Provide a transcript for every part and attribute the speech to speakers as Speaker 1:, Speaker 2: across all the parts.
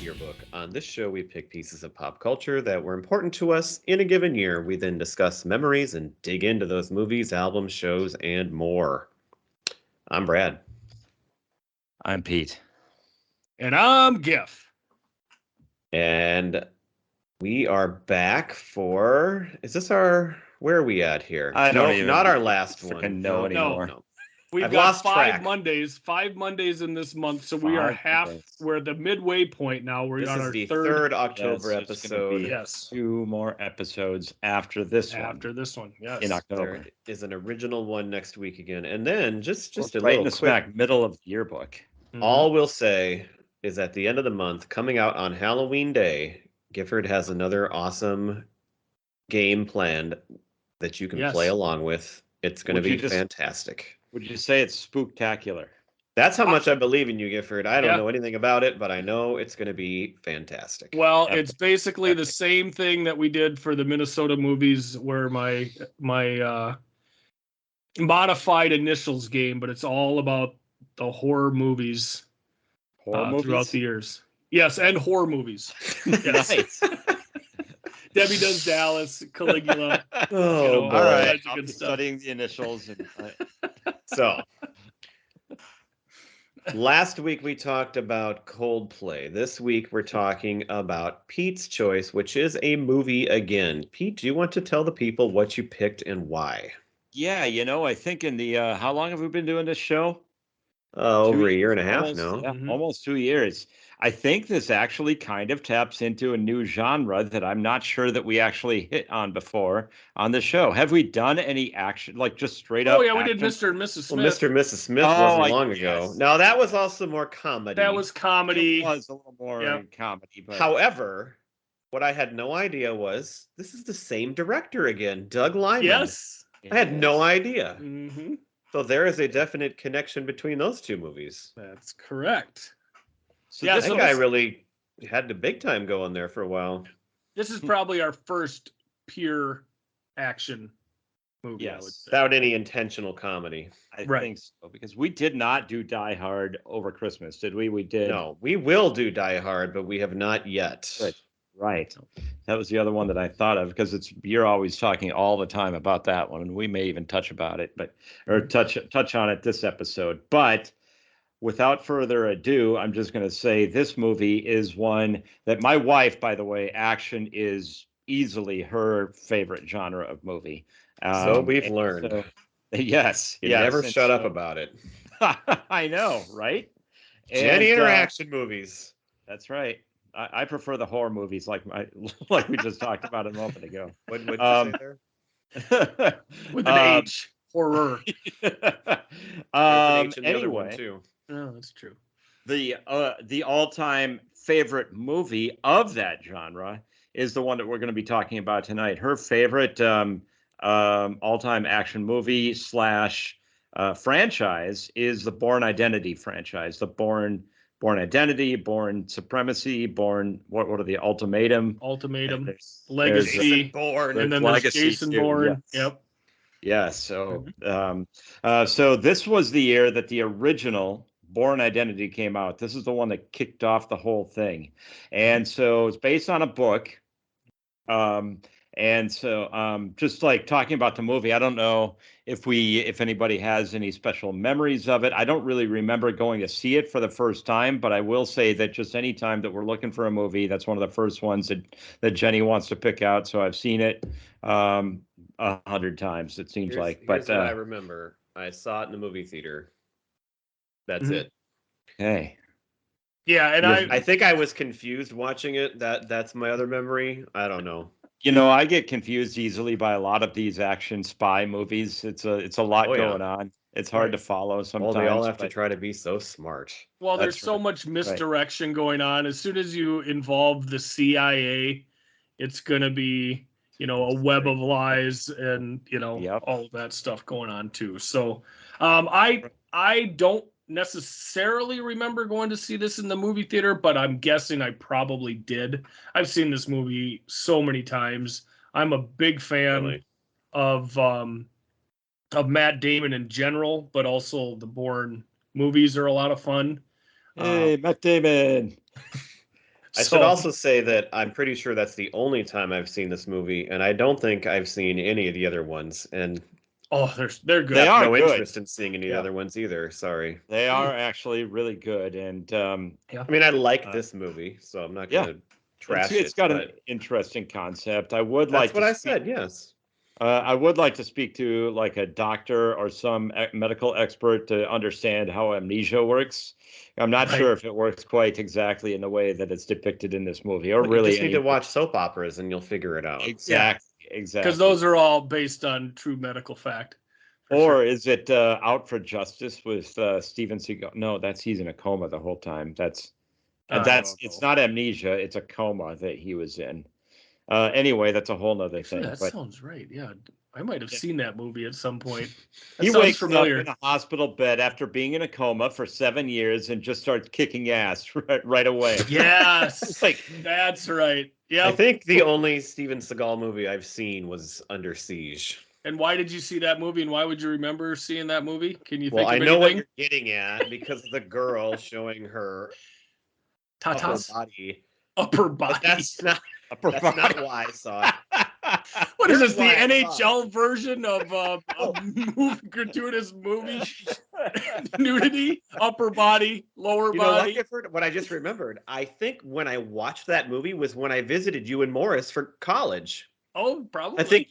Speaker 1: Yearbook. On this show, we pick pieces of pop culture that were important to us in a given year. We then discuss memories and dig into those movies, albums, shows, and more. I'm Brad.
Speaker 2: I'm Pete.
Speaker 3: And I'm Giff.
Speaker 1: And we are back for... Is this our... Where are we at here?
Speaker 2: I don't even
Speaker 1: not our last one.
Speaker 2: know anymore.
Speaker 1: No.
Speaker 3: We've
Speaker 1: I've
Speaker 3: got
Speaker 1: lost track.
Speaker 3: five Mondays in this month, so we are we're at the midway point now. We're
Speaker 1: This
Speaker 3: on
Speaker 1: is
Speaker 3: our
Speaker 1: the
Speaker 3: third
Speaker 1: October
Speaker 2: Yes, it's gonna
Speaker 1: episode.
Speaker 2: be
Speaker 3: Yes.
Speaker 2: 2 more episodes after this one.
Speaker 3: After this one, yes.
Speaker 2: In October.
Speaker 1: There is an original one next week again. And then just
Speaker 2: We're
Speaker 1: a
Speaker 2: right in
Speaker 1: little
Speaker 2: the
Speaker 1: quick...
Speaker 2: smack middle of the yearbook.
Speaker 3: Mhm.
Speaker 1: All we'll say is at the end of the month, coming out on Halloween Day, Gifford has another awesome game planned that you can
Speaker 3: Yes.
Speaker 1: play along with. It's going to
Speaker 2: Would you
Speaker 1: be
Speaker 2: just-
Speaker 1: fantastic.
Speaker 2: Would you say it's spooktacular?
Speaker 1: That's how much I believe in you, Gifford. I don't
Speaker 3: Yeah.
Speaker 1: know anything about it, but I know it's going to be fantastic.
Speaker 3: Well,
Speaker 2: Epic.
Speaker 3: it's basically the
Speaker 2: Epic.
Speaker 3: same thing that we did for the Minnesota movies, where my modified initials game, but it's all about the horror movies,
Speaker 2: Horror movies?
Speaker 3: throughout the years. Yes, and horror movies. Yes.
Speaker 2: Nice.
Speaker 3: Debbie Does Dallas, Caligula.
Speaker 1: Oh,
Speaker 3: All
Speaker 1: boy.
Speaker 2: All right.
Speaker 3: That's a
Speaker 2: I'll
Speaker 3: good
Speaker 2: be
Speaker 3: stuff.
Speaker 2: studying the initials. And,
Speaker 1: So, last week we talked about Coldplay. This week we're talking about Pete's choice, which is a movie again. Pete, do you want to tell the people what you picked and why?
Speaker 2: yeah, I think in the how long have we been doing this show?
Speaker 1: Over
Speaker 2: 2
Speaker 1: a year and a half
Speaker 2: almost,
Speaker 1: now.
Speaker 2: Yeah,
Speaker 3: Mhm.
Speaker 2: almost 2 years. I think this actually kind of taps into a new genre that I'm not sure that we actually hit on before on the show. Have we done any action, like just straight up?
Speaker 3: Oh yeah, we did
Speaker 2: action?
Speaker 3: Mr. and Mrs.
Speaker 1: Well,
Speaker 3: Smith.
Speaker 1: Mr. and Mrs. Smith
Speaker 2: Oh,
Speaker 1: wasn't
Speaker 2: I
Speaker 1: long ago.
Speaker 2: guess.
Speaker 1: No, that was also more comedy.
Speaker 3: That was comedy.
Speaker 2: It was a little more
Speaker 3: Yep.
Speaker 2: comedy, but
Speaker 1: However, what I had no idea was this is the same director again, Doug Liman.
Speaker 3: Yes.
Speaker 1: I had no idea.
Speaker 3: Mm-hmm.
Speaker 1: So there is a definite connection between those two movies.
Speaker 3: That's correct.
Speaker 2: So
Speaker 3: Yeah,
Speaker 2: this
Speaker 1: That
Speaker 3: so
Speaker 1: guy
Speaker 3: this-
Speaker 1: really had the big time going there for a while.
Speaker 3: This is probably our first pure action movie, I would
Speaker 2: Yes.
Speaker 3: say.
Speaker 1: Without any intentional comedy.
Speaker 2: I
Speaker 3: Right.
Speaker 2: think so, because we did not do Die Hard over Christmas, did we? We did.
Speaker 1: No, we will do Die Hard, but we have not yet.
Speaker 2: Good. Right. That was the other one that I thought of, because you're always talking all the time about that one, and we may even touch on it this episode. But without further ado, I'm just going to say this movie is one that my wife, by the way, action is easily her favorite genre of movie.
Speaker 1: So we've
Speaker 2: and
Speaker 1: learned.
Speaker 2: so- yes.
Speaker 1: You
Speaker 2: yes,
Speaker 1: never
Speaker 2: and
Speaker 1: shut up
Speaker 2: so-
Speaker 1: about it.
Speaker 2: I know, right?
Speaker 1: Jenny
Speaker 2: And,
Speaker 1: interaction movies.
Speaker 2: That's right. I prefer the horror movies, like we just talked about a moment ago.
Speaker 1: What did you say there?
Speaker 3: With an H. Horror.
Speaker 1: There's an H in the other one,
Speaker 2: Anyway,
Speaker 1: too.
Speaker 3: Oh, that's true.
Speaker 2: the all-time favorite movie of that genre is the one that we're going to be talking about tonight. Her favorite all-time action movie / franchise is the Bourne Identity franchise. The Bourne Identity, Bourne Supremacy, Bourne, what are the Ultimatum?
Speaker 3: Ultimatum.
Speaker 2: There's
Speaker 3: Legacy.
Speaker 1: Jason Bourne.
Speaker 3: And then
Speaker 2: Legacy
Speaker 3: there's Jason
Speaker 2: too,
Speaker 3: Bourne.
Speaker 2: yes.
Speaker 3: Yep.
Speaker 2: Yeah, so so this was the year that the original Bourne Identity came out. This is the one that kicked off the whole thing. And so it's based on a book. And so just like talking about the movie, I don't know if anybody has any special memories of it. I don't really remember going to see it for the first time, but I will say that just any time that we're looking for a movie, that's one of the first ones that Jenny wants to pick out. So I've seen it 100 times, it seems like. But
Speaker 1: Here's what I remember. I saw it in the movie theater. That's
Speaker 3: Mhm.
Speaker 1: it.
Speaker 2: hey,
Speaker 3: Yeah, and
Speaker 2: Yes.
Speaker 1: I think I was confused watching it. That's my other memory. I don't know.
Speaker 2: I get confused easily by a lot of these action spy movies. It's a lot
Speaker 1: Oh, yeah.
Speaker 2: going on. It's hard to follow sometimes.
Speaker 1: Well, they all have to
Speaker 2: but-
Speaker 1: try to be so smart.
Speaker 3: well, there's
Speaker 2: That's
Speaker 3: so
Speaker 2: right.
Speaker 3: much misdirection going on. As soon as you involve the CIA, it's going to be, a web of lies and,
Speaker 2: Yep.
Speaker 3: all of that stuff going on too. So I don't necessarily remember going to see this in the movie theater, but I'm guessing I probably did. I've seen this movie so many times. I'm a big fan
Speaker 1: Really.
Speaker 3: of Matt Damon in general, but also the Bourne movies are a lot of fun.
Speaker 2: Hey, Matt Damon.
Speaker 1: I should also say that I'm pretty sure that's the only time I've seen this movie, and I don't think I've seen any of the other ones. And
Speaker 3: oh, they're good.
Speaker 2: They
Speaker 1: I have
Speaker 2: are
Speaker 1: no
Speaker 2: good.
Speaker 1: interest in seeing any other ones either. Sorry.
Speaker 2: They are actually really good, and
Speaker 3: Yeah.
Speaker 1: I mean, I like this movie, so I'm not
Speaker 2: yeah,
Speaker 1: gonna trash
Speaker 2: it's
Speaker 1: it.
Speaker 2: got an
Speaker 1: But
Speaker 2: interesting concept. I would
Speaker 1: that's
Speaker 2: like
Speaker 1: what
Speaker 2: to
Speaker 1: I
Speaker 2: speak.
Speaker 1: said. Yes.
Speaker 2: I would like to speak to like a doctor or some medical expert to understand how amnesia works. I'm not sure if it works quite exactly in the way that it's depicted in this movie, or
Speaker 1: Well, you
Speaker 2: really
Speaker 1: just need
Speaker 2: any.
Speaker 1: to watch soap operas, and you'll figure it out.
Speaker 2: Exactly,
Speaker 3: Because
Speaker 2: exactly.
Speaker 3: those are all based on true medical fact.
Speaker 2: Or is it Out for Justice with Steven Seagal? No, he's in a coma the whole time. It's not amnesia, it's a coma that he was in. Anyway, that's a whole nother
Speaker 3: Actually,
Speaker 2: thing.
Speaker 3: that
Speaker 2: But
Speaker 3: sounds right. Yeah, I might have seen that movie at some point. That
Speaker 2: he
Speaker 3: sounds
Speaker 2: wakes
Speaker 3: familiar.
Speaker 2: up in a hospital bed after being in a coma for 7 years and just starts kicking ass right away.
Speaker 3: Yes,
Speaker 2: Like,
Speaker 3: that's right. Yeah.
Speaker 1: I think the only Steven Seagal movie I've seen was Under Siege.
Speaker 3: And why did you see that movie? And why would you remember seeing that movie? Can you
Speaker 1: Well,
Speaker 3: think
Speaker 1: I
Speaker 3: of
Speaker 1: know what
Speaker 3: anything?
Speaker 1: you're getting at because of the girl showing her upper
Speaker 3: Tatas?
Speaker 1: body.
Speaker 3: Upper
Speaker 1: But
Speaker 3: body.
Speaker 1: that's not why I saw it.
Speaker 3: What is
Speaker 1: Here's
Speaker 3: this? The
Speaker 1: why I
Speaker 3: NHL version of gratuitous movie nudity? Upper body, lower
Speaker 1: You know what,
Speaker 3: body.
Speaker 1: Gifford? What I just remembered, I think when I watched that movie was when I visited you and Morris for college.
Speaker 3: Oh, probably.
Speaker 1: I think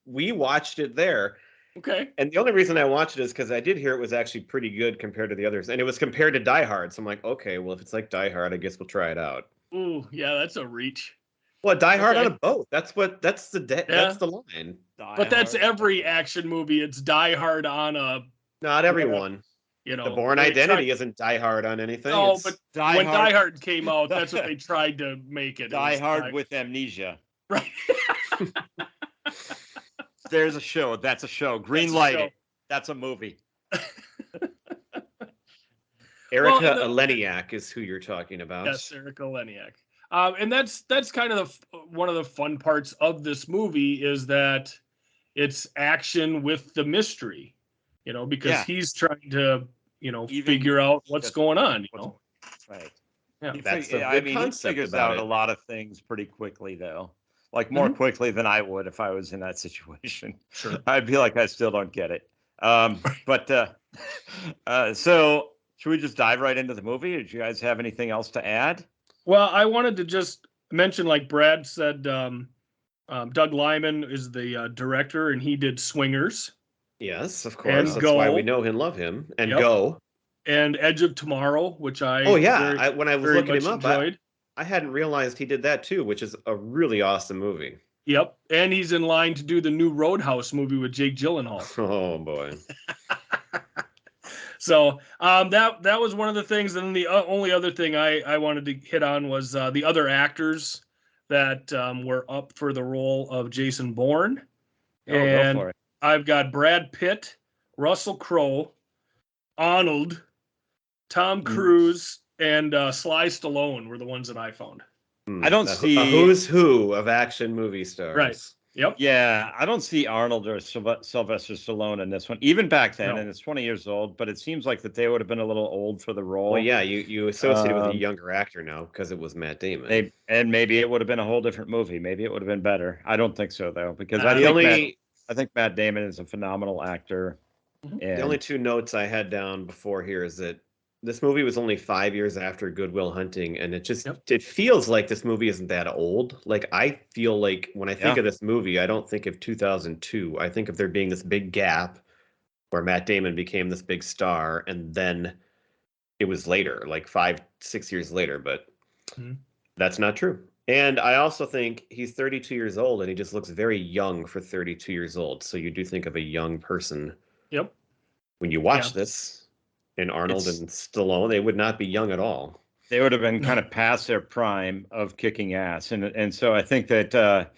Speaker 1: we watched it there.
Speaker 3: Okay.
Speaker 1: And the only reason I watched it is because I did hear it was actually pretty good compared to the others. And it was compared to Die Hard. So I'm like, okay, well, if it's like Die Hard, I guess we'll try it out.
Speaker 3: Ooh, yeah, that's a reach.
Speaker 1: Well, Die Hard on
Speaker 3: Okay.
Speaker 1: a boat. That's the line.
Speaker 3: But that's every action movie. It's Die Hard on a,
Speaker 1: Not everyone.
Speaker 3: you know.
Speaker 1: The Bourne
Speaker 3: they
Speaker 1: Identity
Speaker 3: tried-
Speaker 1: isn't Die Hard on anything.
Speaker 3: No,
Speaker 1: It's
Speaker 3: but
Speaker 2: Die
Speaker 3: when
Speaker 2: Hard-
Speaker 3: Die Hard came out, that's what they tried to make it. It
Speaker 2: Die
Speaker 3: was
Speaker 2: Hard with amnesia.
Speaker 3: Right.
Speaker 2: There's a show. That's a show. Green
Speaker 3: That's a
Speaker 2: light
Speaker 3: show.
Speaker 2: it. That's a movie.
Speaker 1: Erica Eleniak is who you're talking about.
Speaker 3: Yes, Erica Leniak. And that's kind of one of the fun parts of this movie is that it's action with the mystery, because he's trying to, figure out what's going on,
Speaker 2: Right.
Speaker 1: Yeah, that's the good
Speaker 2: he
Speaker 1: concept
Speaker 2: figures
Speaker 1: about
Speaker 2: out
Speaker 1: it.
Speaker 2: a lot of things pretty quickly, though. Like more quickly than I would if I was in that situation.
Speaker 3: Sure.
Speaker 2: I'd be like, I still don't get it. So should we just dive right into the movie? Did you guys have anything else to add?
Speaker 3: Well, I wanted to just mention, like Brad said, Doug Liman is the director, and he did Swingers.
Speaker 1: Yes, of course.
Speaker 3: And
Speaker 1: That's why we
Speaker 3: Go.
Speaker 1: know and love him. And
Speaker 3: Yep.
Speaker 1: Go.
Speaker 3: And Edge of Tomorrow, which I
Speaker 1: when I was
Speaker 3: very
Speaker 1: looking him
Speaker 3: much
Speaker 1: up,
Speaker 3: enjoyed.
Speaker 1: I hadn't realized he did that too, which is a really awesome movie.
Speaker 3: Yep, and he's in line to do the new Roadhouse movie with Jake Gyllenhaal.
Speaker 1: Oh boy!
Speaker 3: So that was one of the things, and then the only other thing I wanted to hit on was the other actors that were up for the role of Jason Bourne.
Speaker 2: Go for it.
Speaker 3: I've got Brad Pitt, Russell Crowe, Arnold, Tom Cruise, and Sly Stallone were the ones that I found.
Speaker 2: I don't see
Speaker 1: a who's who of action movie stars.
Speaker 3: Right. Yep.
Speaker 2: Yeah, I don't see Arnold or Sylvester Stallone in this one, even back then, and it's 20 years old, but it seems like that they would have been a little old for the role.
Speaker 1: Well, yeah, you associate it with a younger actor now because it was Matt Damon.
Speaker 2: And maybe it would have been a whole different movie. Maybe it would have been better. I don't think so, though, because I think Matt Damon is a phenomenal actor.
Speaker 1: The only two notes I had down before here is that this movie was only 5 years after Good Will Hunting, and it feels like this movie isn't that old. Like, I feel like when I think of this movie, I don't think of 2002. I think of there being this big gap where Matt Damon became this big star, and then it was later, like 5-6 years later, but that's not true. And I also think he's 32 years old, and he just looks very young for 32 years old. So you do think of a young person.
Speaker 3: Yep.
Speaker 1: When you watch this. And Arnold and Stallone, they would not be young at all.
Speaker 2: They would have been kind of past their prime of kicking ass. And so I think that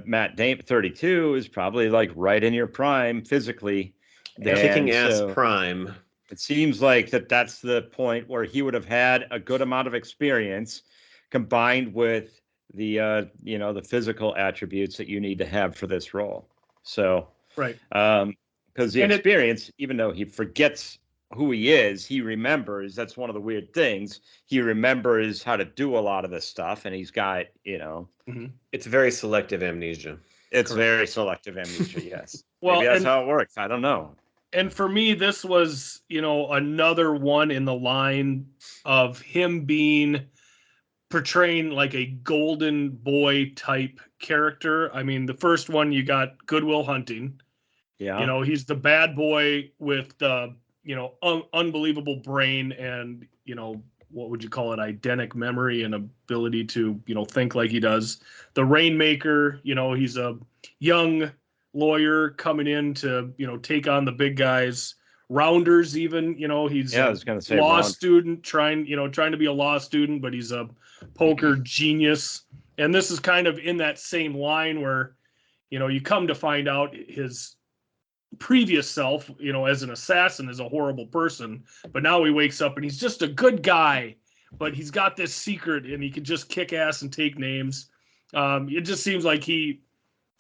Speaker 2: Matt Damon, 32, is probably like right in your prime physically.
Speaker 1: Kicking ass prime.
Speaker 2: It seems like that's the point where he would have had a good amount of experience combined with the, the physical attributes that you need to have for this role. So,
Speaker 3: right.
Speaker 2: Because the experience, even though he forgets who he is. He remembers. That's one of the weird things. He remembers how to do a lot of this stuff, and he's got,
Speaker 1: It's very selective amnesia.
Speaker 2: It's very selective amnesia. Yes.
Speaker 3: Well,
Speaker 2: maybe that's how it works. I don't know.
Speaker 3: And for me, this was, another one in the line of him portraying like a golden boy type character. I mean, the first one, you got Good Will Hunting.
Speaker 2: Yeah.
Speaker 3: He's the bad boy with the, unbelievable brain and, what would you call it? Eidetic memory and ability to, think like he does. The Rainmaker, he's a young lawyer coming in to, take on the big guys. Rounders, even, he's
Speaker 2: I was going to say
Speaker 3: law student trying to be a law student, but he's a poker genius. And this is kind of in that same line where, you come to find out his previous self, as an assassin, is a horrible person, but now he wakes up and he's just a good guy, but he's got this secret and he can just kick ass and take names. It just seems like he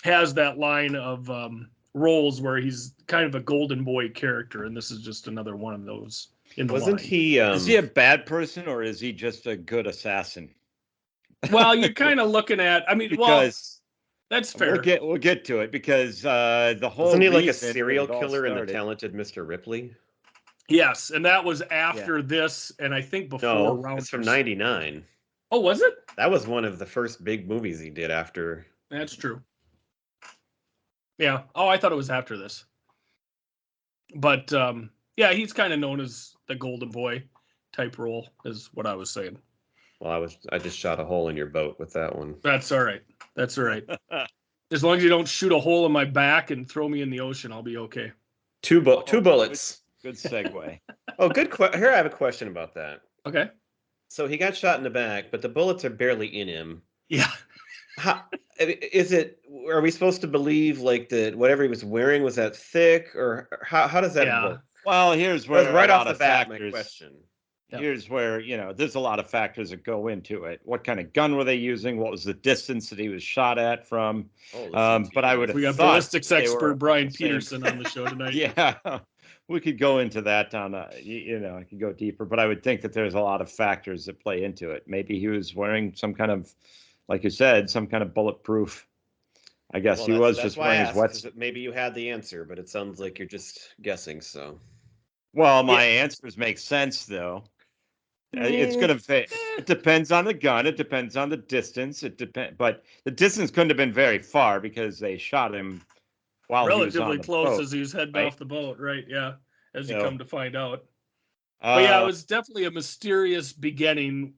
Speaker 3: has that line of roles where he's kind of a golden boy character, and this is just another one of those in the
Speaker 1: Wasn't
Speaker 3: line.
Speaker 1: he?
Speaker 2: Is he a bad person or is he just a good assassin?
Speaker 3: Well, you're kind of looking at. I mean,
Speaker 2: because
Speaker 3: that's fair.
Speaker 2: We'll get to it because the whole.
Speaker 1: Wasn't he like a serial killer in The Talented Mr. Ripley?
Speaker 3: Yes, and that was after this, and I think before Rounders.
Speaker 1: It's from '99.
Speaker 3: Oh, was it?
Speaker 1: That was one of the first big movies he did after.
Speaker 3: That's true. Yeah. Oh, I thought it was after this. But he's kind of known as the golden boy type role, is what I was saying.
Speaker 1: Well, I just shot a hole in your boat with that one.
Speaker 3: That's all right. That's all right. As long as you don't shoot a hole in my back and throw me in the ocean, I'll be okay.
Speaker 1: Two bullets.
Speaker 2: Good segue.
Speaker 1: Oh, good. Here, I have a question about that.
Speaker 3: Okay.
Speaker 1: So he got shot in the back, but the bullets are barely in him.
Speaker 3: Yeah.
Speaker 1: Are we supposed to believe like that whatever he was wearing was that thick, or how does that work?
Speaker 2: Well, here's where
Speaker 1: right off the bat, my question.
Speaker 2: Here's where, there's a lot of factors that go into it. What kind of gun were they using? What was the distance that he was shot at from? But I would have
Speaker 3: we got ballistics expert Brian Peterson on the show tonight.
Speaker 2: Yeah, we could go into that on I could go deeper, but I would think that there's a lot of factors that play into it. Maybe he was wearing some kind of, like you said, some kind of bulletproof. I guess he was just wearing his wetsuit.
Speaker 1: Maybe you had the answer, but it sounds like you're just guessing. So,
Speaker 2: well, my answers make sense though. It's going to it depends on the gun. It depends on the distance. But the distance couldn't have been very far because they shot him while he was on the
Speaker 3: close
Speaker 2: boat,
Speaker 3: as he was heading off the boat, right? Yeah, as you come to find out.
Speaker 2: But
Speaker 3: it was definitely a mysterious beginning.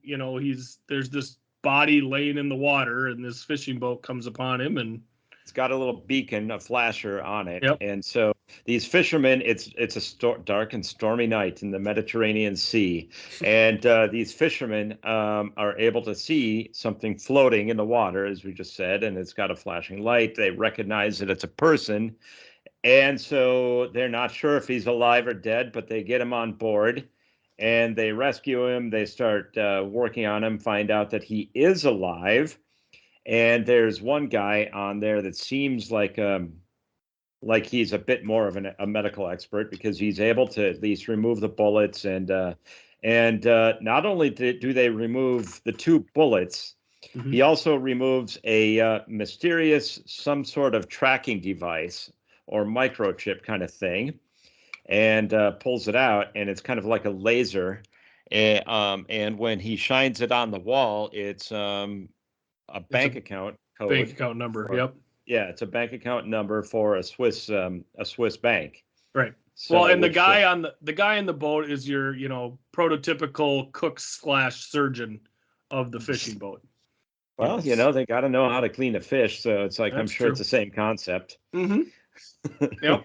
Speaker 3: There's this body laying in the water, and this fishing boat comes upon him, and
Speaker 2: it's got a little beacon, a flasher on it.
Speaker 3: Yep.
Speaker 2: And so these fishermen, it's a dark and stormy night in the Mediterranean Sea. And these fishermen are able to see something floating in the water, as we just said, and it's got a flashing light. They recognize that it's a person. And so they're not sure if he's alive or dead, but they get him on board and they rescue him. They start working on him, find out that he is alive. And there's one guy on there that seems like he's a bit more of a medical expert because he's able to at least remove the bullets. And not only do they remove the 2 bullets, he also removes a mysterious some sort of tracking device or microchip kind of thing and pulls it out. And it's kind of like a laser. And when he shines it on the wall, it's a bank account code.
Speaker 3: Bank account number. Yep.
Speaker 2: Yeah, it's a bank account number for a Swiss bank.
Speaker 3: Right. So, well, and the guy on the boat is your, prototypical cook/surgeon of the fishing boat.
Speaker 2: Well, they got to know how to clean a fish, so it's like I'm sure it's the same concept.
Speaker 3: Mm-hmm. Yep.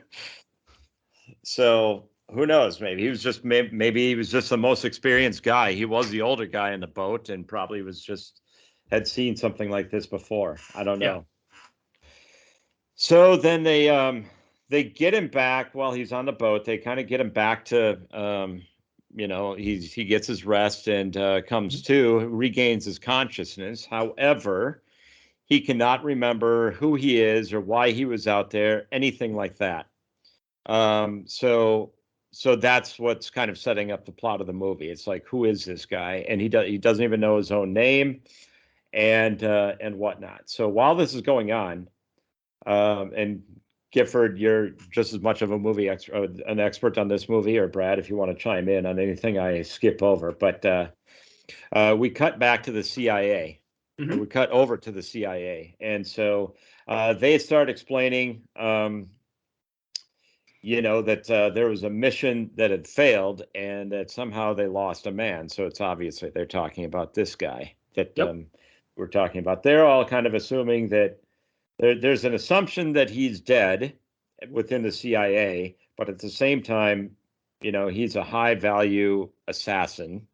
Speaker 2: So who knows? Maybe he was just the most experienced guy. He was the older guy in the boat, and probably had seen something like this before. I don't know. Yeah. So then they get him back while he's on the boat. They kind of get him back to, he gets his rest and comes to, regains his consciousness. However, he cannot remember who he is or why he was out there, anything like that. So so that's what's kind of setting up the plot of the movie. It's like, who is this guy? And he doesn't even know his own name, and whatnot. So while this is going on, and Gifford, you're just as much of an expert on this movie, or Brad, if you want to chime in on anything I skip over. But we cut back to the CIA.
Speaker 3: Mhm.
Speaker 2: We cut over to the CIA, and so they start explaining, that there was a mission that had failed, and that somehow they lost a man. So it's obvious that they're talking about this guy that we're talking about. They're all kind of assuming that there's an assumption that he's dead within the CIA, but at the same time, he's a high value assassin.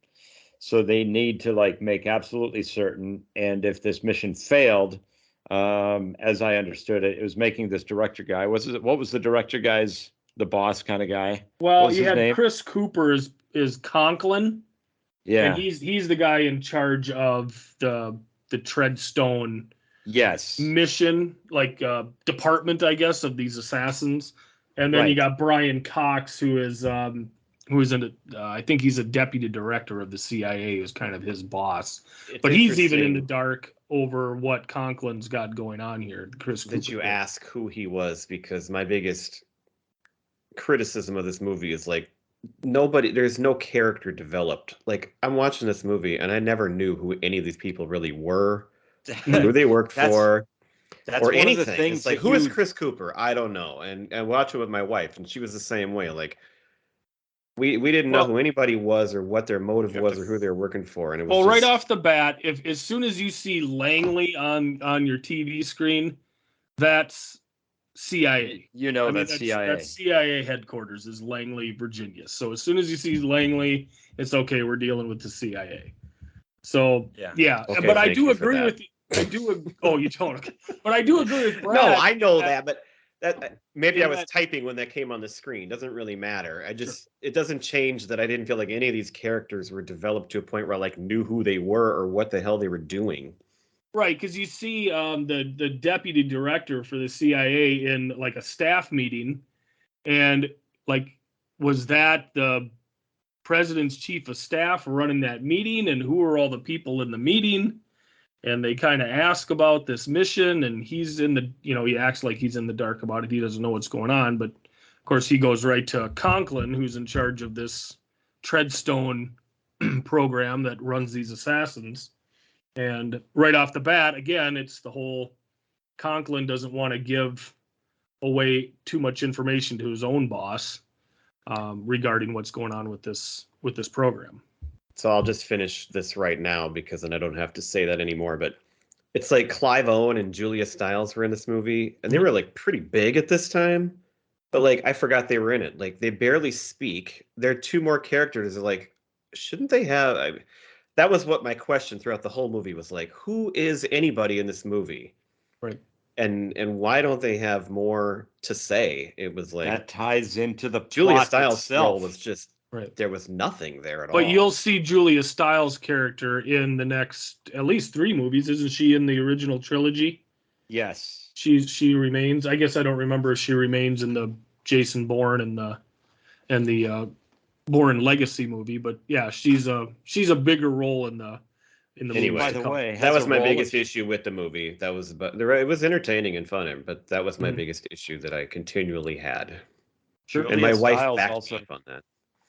Speaker 2: So they need to make absolutely certain. And if this mission failed, as I understood it, it was making this director guy. What was the director guy's, the boss kind of guy?
Speaker 3: Well,
Speaker 2: What
Speaker 3: you
Speaker 2: was his
Speaker 3: had
Speaker 2: name?
Speaker 3: Chris Cooper is Conklin.
Speaker 2: Yeah.
Speaker 3: And he's the guy in charge of the Treadstone
Speaker 2: Yes.
Speaker 3: mission, department, I guess, of these assassins. And then you got Brian Cox, who is I think he's a deputy director of the CIA, who's kind of his boss. But he's even in the dark over what Conklin's got going on here. Chris Cooper.
Speaker 1: Did you ask who he was? Because my biggest criticism of this movie is there's no character developed. I'm watching this movie and I never knew who any of these people really were, who they worked for, or anything. It's who is Chris Cooper? I don't know. And I watched it with my wife, and she was the same way. We didn't know who anybody was, or what their motive was, or who they were working for. And it was
Speaker 3: right off the bat, as soon as you see Langley on your TV screen, that's CIA.
Speaker 2: That's CIA.
Speaker 3: That's CIA headquarters is Langley, Virginia. So as soon as you see Langley, it's okay. We're dealing with the CIA. So yeah.
Speaker 1: Okay,
Speaker 3: but I do agree with you. Oh, you don't. Okay. But I do agree with Brad.
Speaker 1: No, I know that, but that maybe I was typing when that came on the screen. Doesn't really matter. It doesn't change that I didn't feel like any of these characters were developed to a point where I knew who they were or what the hell they were doing.
Speaker 3: Right, because you see the deputy director for the CIA in a staff meeting, and was that the president's chief of staff running that meeting, and who are all the people in the meeting? And they kind of ask about this mission, and he's he acts like he's in the dark about it. He doesn't know what's going on, but of course he goes right to Conklin, who's in charge of this Treadstone program that runs these assassins. And right off the bat, again, it's the whole Conklin doesn't want to give away too much information to his own boss regarding what's going on with this program.
Speaker 1: So I'll just finish this right now because then I don't have to say that anymore. But it's Clive Owen and Julia Stiles were in this movie, and they were pretty big at this time. But I forgot they were in it. They barely speak. There are two more characters. Shouldn't they have? That was what my question throughout the whole movie was who is anybody in this movie?
Speaker 3: Right.
Speaker 1: And why don't they have more to say? It was
Speaker 2: that ties into the
Speaker 1: Julia
Speaker 2: plot
Speaker 1: Stiles'
Speaker 2: itself.
Speaker 1: role was just there was nothing there at all.
Speaker 3: But you'll see Julia Stiles' character in the next at least 3 movies. Isn't she in the original trilogy?
Speaker 2: Yes.
Speaker 3: She remains. I guess I don't remember if she remains in the Jason Bourne and the Bourne Legacy movie, but yeah, she's a bigger role in the
Speaker 1: anyway.
Speaker 2: By the way,
Speaker 1: that was my biggest issue with the movie. It was entertaining and fun, but that was my biggest issue that I continually had.
Speaker 2: Sure.
Speaker 1: And my wife backed me up on that.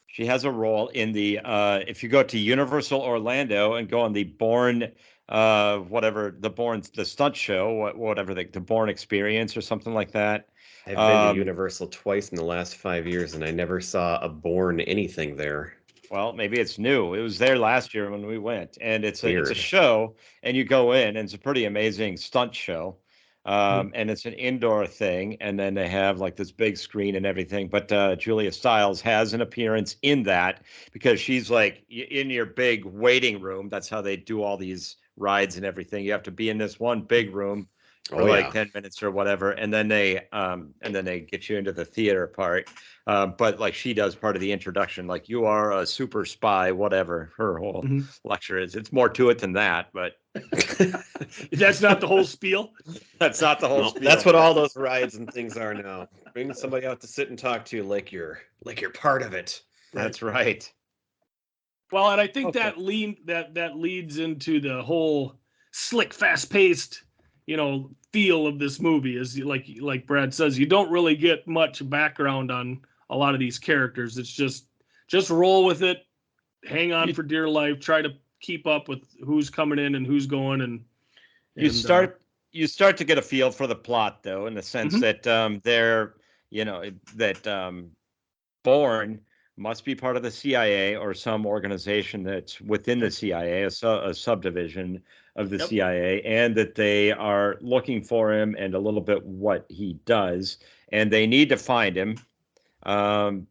Speaker 2: She has a role in the if you go to Universal Orlando and go on the Bourne the stunt show, whatever the Bourne Experience or something like that.
Speaker 1: I've been to Universal twice in the last 5 years, and I never saw a Bourne anything there.
Speaker 2: Well, maybe it's new. It was there last year when we went, and it's a show, and you go in, and it's a pretty amazing stunt show. And it's an indoor thing, and then they have this big screen and everything. But Julia Stiles has an appearance in that because she's in your big waiting room. That's how they do all these rides and everything. You have to be in this one big room for 10 minutes or whatever, and then they get you into the theater part. But she does part of the introduction, you are a super spy, whatever her whole lecture is. It's more to it than that, but
Speaker 3: that's not the whole spiel.
Speaker 2: That's not the whole spiel.
Speaker 1: That's what all those rides and things are now. Bring somebody out to sit and talk to you like you're part of it.
Speaker 2: That's right.
Speaker 3: Well, and I think that leads into the whole slick, fast-paced, feel of this movie. Is like Brad says, you don't really get much background on a lot of these characters. It's just roll with it, hang on for dear life, try to keep up with who's coming in and who's going, and
Speaker 2: you start to get a feel for the plot, though, in the sense that Bourne must be part of the CIA or some organization that's within the CIA, a subdivision of the CIA, and that they are looking for him and a little bit what he does, and they need to find him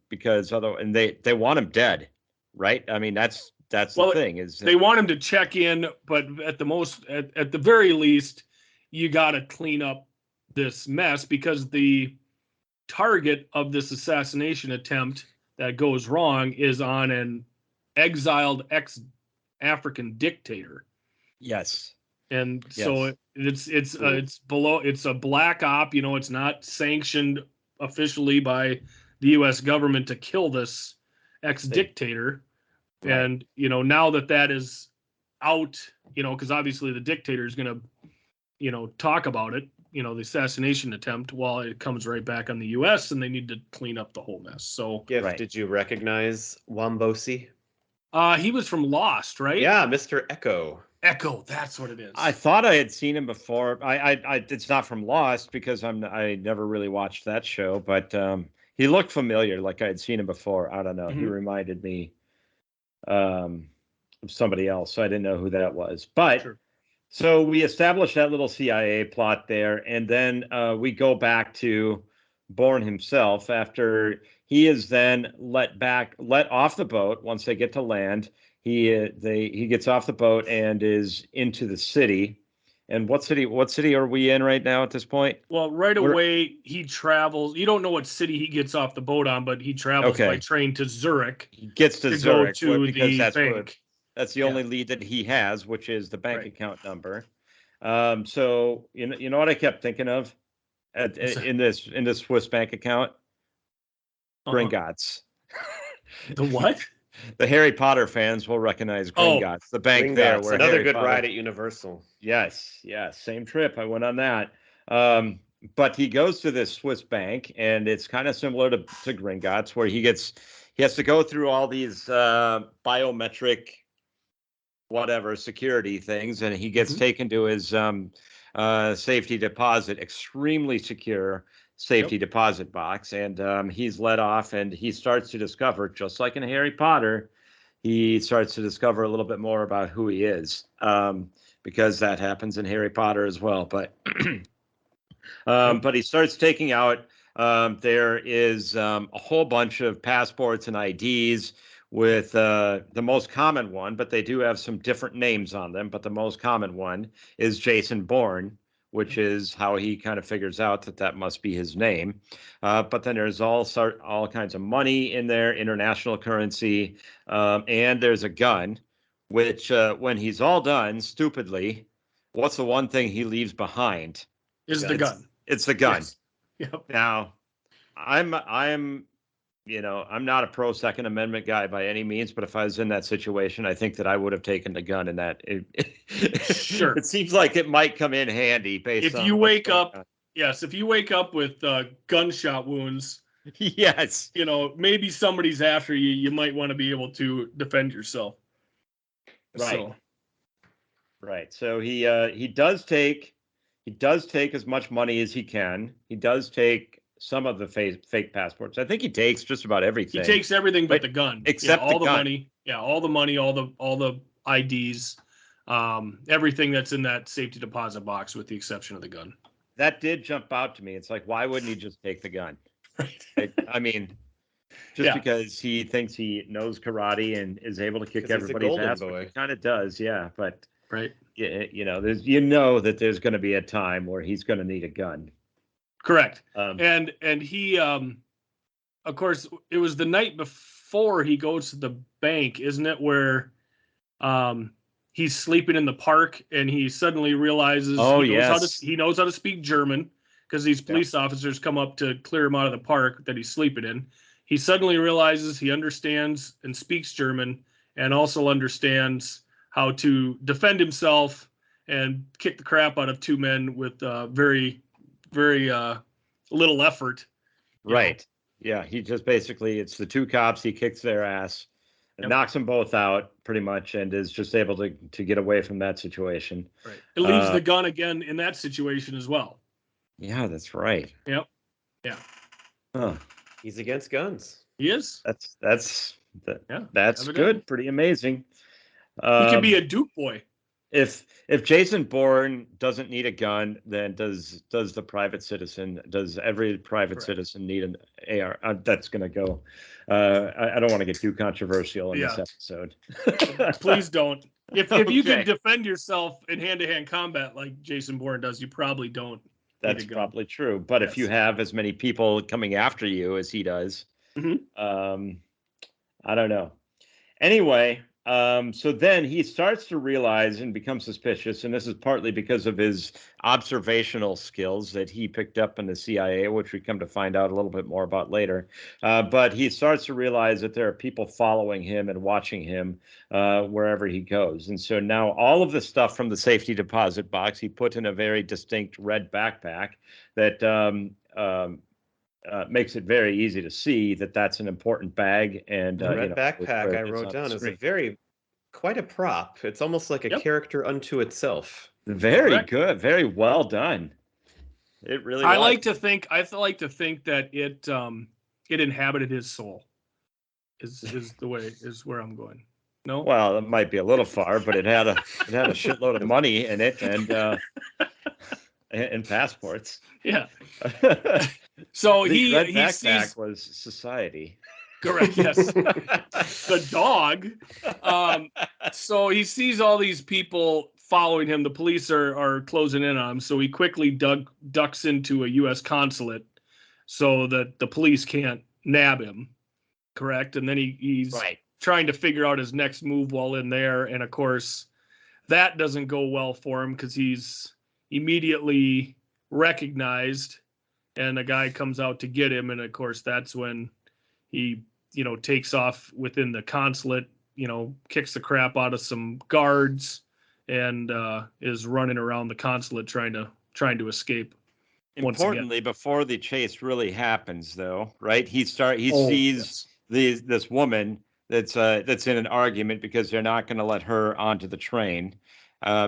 Speaker 2: because they want him dead, right? I mean, that's the thing is
Speaker 3: they want him to check in, but at the very least, you got to clean up this mess, because the target of this assassination attempt that goes wrong is on an exiled ex-African dictator.
Speaker 2: Yes.
Speaker 3: And so it's a black op, it's not sanctioned officially by the US government to kill this ex-dictator. Right. And now that is out, because obviously the dictator is going to talk about it, the assassination attempt, while it comes right back on the US, and they need to clean up the whole mess. So
Speaker 1: Did you recognize Wambosi?
Speaker 3: He was from Lost, right?
Speaker 1: Yeah, Mr. Echo.
Speaker 3: Echo, that's what it is.
Speaker 2: I thought I had seen him before. It's not from Lost, because I never really watched that show, but he looked familiar, like I had seen him before. I don't know. He reminded me of somebody else, so I didn't know who that was. But so we established that little CIA plot there, and then we go back to Bourne himself after he is then let off the boat. Once they get to land, he gets off the boat and is into the city. And what city are we in right now at this point?
Speaker 3: Well, away he travels. You don't know what city he gets off the boat on, but he travels by train to Zurich.
Speaker 2: He gets to Zurich because
Speaker 3: that's the bank.
Speaker 2: That's the only lead that he has, which is the bank account number. So you know what I kept thinking of in this Swiss bank account? Gringotts.
Speaker 3: The what?
Speaker 2: The Harry Potter fans will recognize Gringotts, the bank
Speaker 1: Gringotts,
Speaker 2: there. Where
Speaker 1: another
Speaker 2: Harry
Speaker 1: good
Speaker 2: Potter...
Speaker 1: ride at Universal.
Speaker 2: Yes, same trip. I went on that. But he goes to this Swiss bank, and it's kind of similar to Gringotts, where he has to go through all these biometric security things, and he gets taken to his safety deposit, extremely secure safety deposit box, and he's let off, and he starts to discover, just like in Harry Potter, he starts to discover a little bit more about who he is, because that happens in Harry Potter as well. But but he starts taking out, there is a whole bunch of passports and IDs with the most common one, but they do have some different names on them. But the most common one is Jason Bourne, which is how he kind of figures out that must be his name. But then there's all kinds of money in there, international currency, and there's a gun, which when he's all done, stupidly, what's the one thing he leaves behind?
Speaker 3: The gun.
Speaker 2: It's the gun.
Speaker 3: Yes. Yep.
Speaker 2: Now, I'm not a pro Second Amendment guy by any means, but if I was in that situation, I think that I would have taken the gun in that.
Speaker 3: Sure.
Speaker 2: It seems like it might come in handy
Speaker 3: if you wake up with gunshot wounds.
Speaker 2: Yes.
Speaker 3: Maybe somebody's after you. You might want to be able to defend yourself.
Speaker 2: Right. Right. So he does take as much money as he can. He does take some of the fake passports. I think he takes just about everything.
Speaker 3: He takes everything but the gun,
Speaker 2: except
Speaker 3: all the
Speaker 2: gun.
Speaker 3: money. Yeah, all the money, all the IDs, everything that's in that safety deposit box, with the exception of the gun.
Speaker 2: That did jump out to me. It's like, why wouldn't he just take the gun? Right. I mean, just because he thinks he knows karate and is able to kick everybody's ass. He kind of does, yeah. But
Speaker 3: right,
Speaker 2: there's that there's going to be a time where he's going to need a gun.
Speaker 3: Correct. And he, of course, it was the night before he goes to the bank, isn't it? Where he's sleeping in the park, and he suddenly realizes he knows how to speak German, because these police officers come up to clear him out of the park that he's sleeping in. He suddenly realizes he understands and speaks German and also understands how to defend himself and kick the crap out of two men with very, very little effort.
Speaker 2: Right. Yeah. He just basically, it's the two cops. He kicks their ass, knocks them both out pretty much, and is just able to get away from that situation.
Speaker 3: Right. It leaves the gun again in that situation as well.
Speaker 2: Yeah, that's right.
Speaker 3: Yep. Yeah.
Speaker 2: Huh.
Speaker 1: He's against guns.
Speaker 3: He is.
Speaker 2: That's
Speaker 3: evidently.
Speaker 2: good. Pretty amazing.
Speaker 3: He could be a Duke boy.
Speaker 2: If Jason Bourne doesn't need a gun, then does the private citizen? Does every private citizen need an AR? That's going to go. I don't want to get too controversial in this episode.
Speaker 3: Please don't. If you can defend yourself in hand-to-hand combat like Jason Bourne does, you probably don't.
Speaker 2: That's probably true. But if you have as many people coming after you as he does, I don't know. Anyway, so then he starts to realize and become suspicious, and this is partly because of his observational skills that he picked up in the CIA, which we come to find out a little bit more about later. But he starts to realize that there are people following him and watching him wherever he goes. And so now all of the stuff from the safety deposit box he put in a very distinct red backpack that makes it very easy to see that that's an important bag. And
Speaker 1: the red backpack I wrote down is quite a prop. It's almost like a character unto itself.
Speaker 2: Very good, very well done. It really.
Speaker 3: I like to think that it inhabited his soul. Is where I'm going. No.
Speaker 2: Well, it might be a little far, but it had a shitload of money in it and passports.
Speaker 3: Yeah. So
Speaker 2: the red backpack
Speaker 3: sees
Speaker 2: was society.
Speaker 3: Correct. Yes. The dog. So he sees all these people following him. The police are closing in on him. So he quickly ducks into a U.S. consulate so that the police can't nab him. Correct. And then he's trying to figure out his next move while in there. And of course, that doesn't go well for him because he's immediately recognized, and a guy comes out to get him. And of course, that's when he, takes off within the consulate, kicks the crap out of some guards and is running around the consulate trying to escape.
Speaker 2: Importantly, before the chase really happens, though, right? He sees this woman that's in an argument because they're not going to let her onto the train.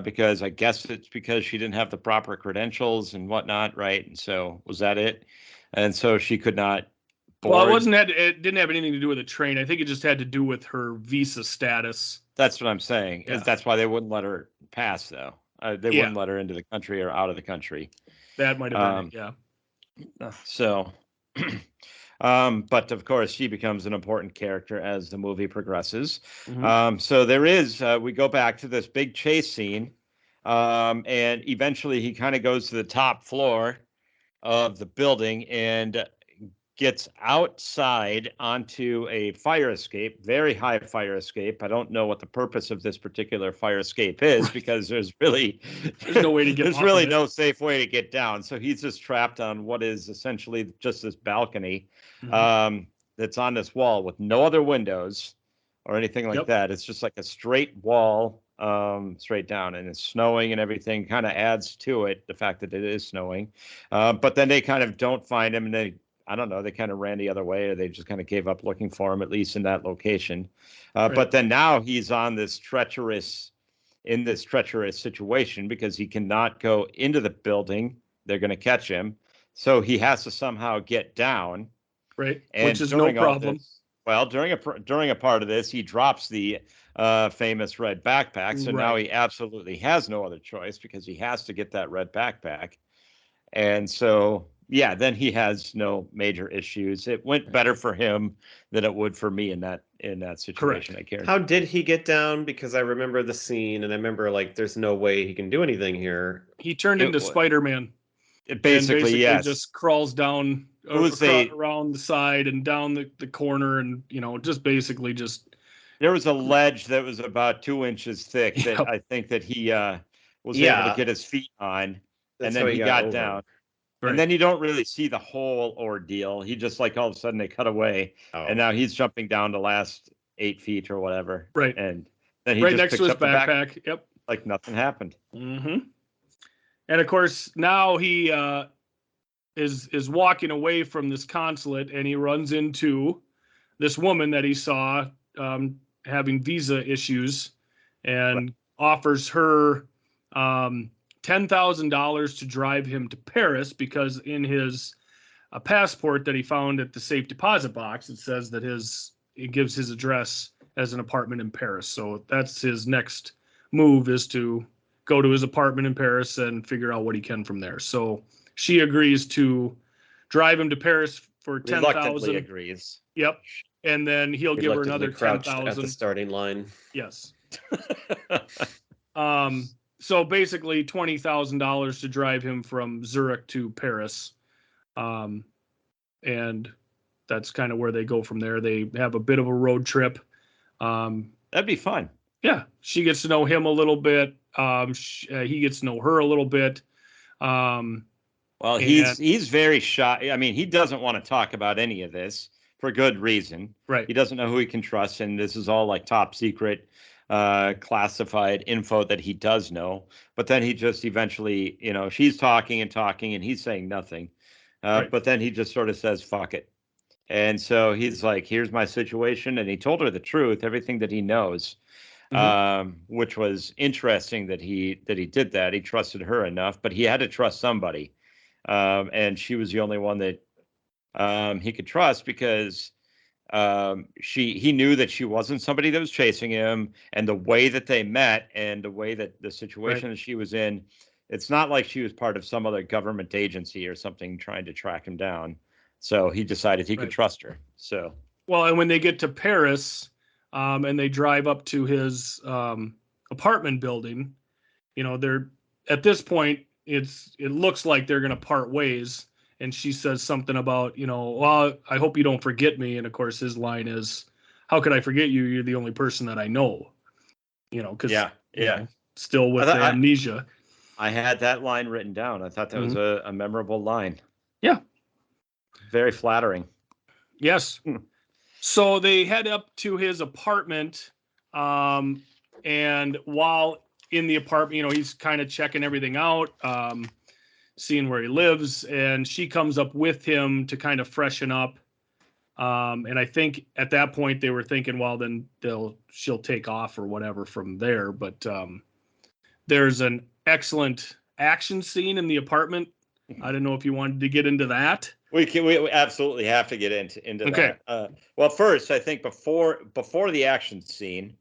Speaker 2: Because I guess it's because she didn't have the proper credentials and whatnot, right? And so was that it? And so she could not board.
Speaker 3: Well, it didn't have anything to do with the train. I think it just had to do with her visa status.
Speaker 2: That's what I'm saying. Yeah. That's why they wouldn't let her pass, though. They wouldn't let her into the country or out of the country.
Speaker 3: That might have been it, yeah.
Speaker 2: So, but of course, she becomes an important character as the movie progresses. Mm-hmm. So there is, we go back to this big chase scene, and eventually he kind of goes to the top floor of the building and gets outside onto a fire escape, very high fire escape. I don't know what the purpose of this particular fire escape is because there's
Speaker 3: no way to get
Speaker 2: there's really no safe way to get down. So he's just trapped on what is essentially just this balcony that's on this wall with no other windows or anything like that. It's just like a straight wall straight down, and it's snowing and everything kind of adds to it, the fact that it is snowing. But then they kind of don't find him, and they kind of ran the other way, or they just kind of gave up looking for him, at least in that location. But then now he's on this treacherous situation because he cannot go into the building. They're going to catch him. So he has to somehow get down.
Speaker 3: Right. Which is no problem.
Speaker 2: During a part of this, he drops the famous red backpack. So now he absolutely has no other choice because he has to get that red backpack. And so, then he has no major issues. It went better for him than it would for me in that situation.
Speaker 3: Correct.
Speaker 2: I care.
Speaker 1: How did he get down? Because I remember the scene, and I remember there's no way he can do anything here.
Speaker 3: He turned into Spider-Man.
Speaker 2: It basically yes.
Speaker 3: Just crawls down around the side and down the corner, and just basically just.
Speaker 2: There was a ledge that was about 2 inches thick that I think that he was able to get his feet on, and then he got down.
Speaker 3: Right.
Speaker 2: And then you don't really see the whole ordeal. He just like all of a sudden they cut away, and now he's jumping down the last 8 feet or whatever.
Speaker 3: Right.
Speaker 2: And then he
Speaker 3: right
Speaker 2: just
Speaker 3: next
Speaker 2: picks
Speaker 3: to his
Speaker 2: up the
Speaker 3: backpack. Yep.
Speaker 2: like nothing happened.
Speaker 3: Mm-hmm. And of course, now he is walking away from this consulate, and he runs into this woman that he saw having visa issues, and offers her $10,000 to drive him to Paris, because in his passport that he found at the safe deposit box, it says that it gives his address as an apartment in Paris. So that's his next move, is to go to his apartment in Paris and figure out what he can from there. So she agrees to drive him to Paris for
Speaker 2: Reluctantly
Speaker 3: $10,000.
Speaker 2: agrees.
Speaker 3: Yep. And then he'll give her another
Speaker 1: crouched at the
Speaker 3: $10,000.
Speaker 1: starting line.
Speaker 3: Yes. So basically $20,000 to drive him from Zurich to Paris. And that's kind of where they go from there. They have a bit of a road trip.
Speaker 2: That'd be fun.
Speaker 3: Yeah, she gets to know him a little bit. He gets to know her a little bit.
Speaker 2: Well, he's very shy. I mean, he doesn't want to talk about any of this for good reason.
Speaker 3: Right.
Speaker 2: He doesn't know who he can trust, and this is all like top secret, classified info that he does know. But then he just eventually, she's talking and talking, and he's saying nothing.
Speaker 3: Right.
Speaker 2: But then he just sort of says, "Fuck it." And so he's like, "Here's my situation," and he told her the truth, everything that he knows. Which was interesting that he did that. He trusted her enough, but he had to trust somebody. And she was the only one that he could trust, because he knew that she wasn't somebody that was chasing him, and the way that they met and the way that the situation that she was in, it's not like she was part of some other government agency or something trying to track him down. So he decided he could trust her. So,
Speaker 3: well, and when they get to Paris, and they drive up to his apartment building, they're at this point, it looks like they're going to part ways. And she says something about, well, I hope you don't forget me. And of course, his line is, "How could I forget you? You're the only person that I know." Because still with the amnesia.
Speaker 2: I had that line written down. I thought that was a memorable line.
Speaker 3: Yeah.
Speaker 2: Very flattering.
Speaker 3: Yes. So they head up to his apartment, and while in the apartment, he's kind of checking everything out, seeing where he lives, and she comes up with him to kind of freshen up. And I think at that point they were thinking, well, then she'll take off or whatever from there. But there's an excellent action scene in the apartment. I don't know if you wanted to get into that.
Speaker 2: We absolutely have to get into that. Well, first, I think before the action scene,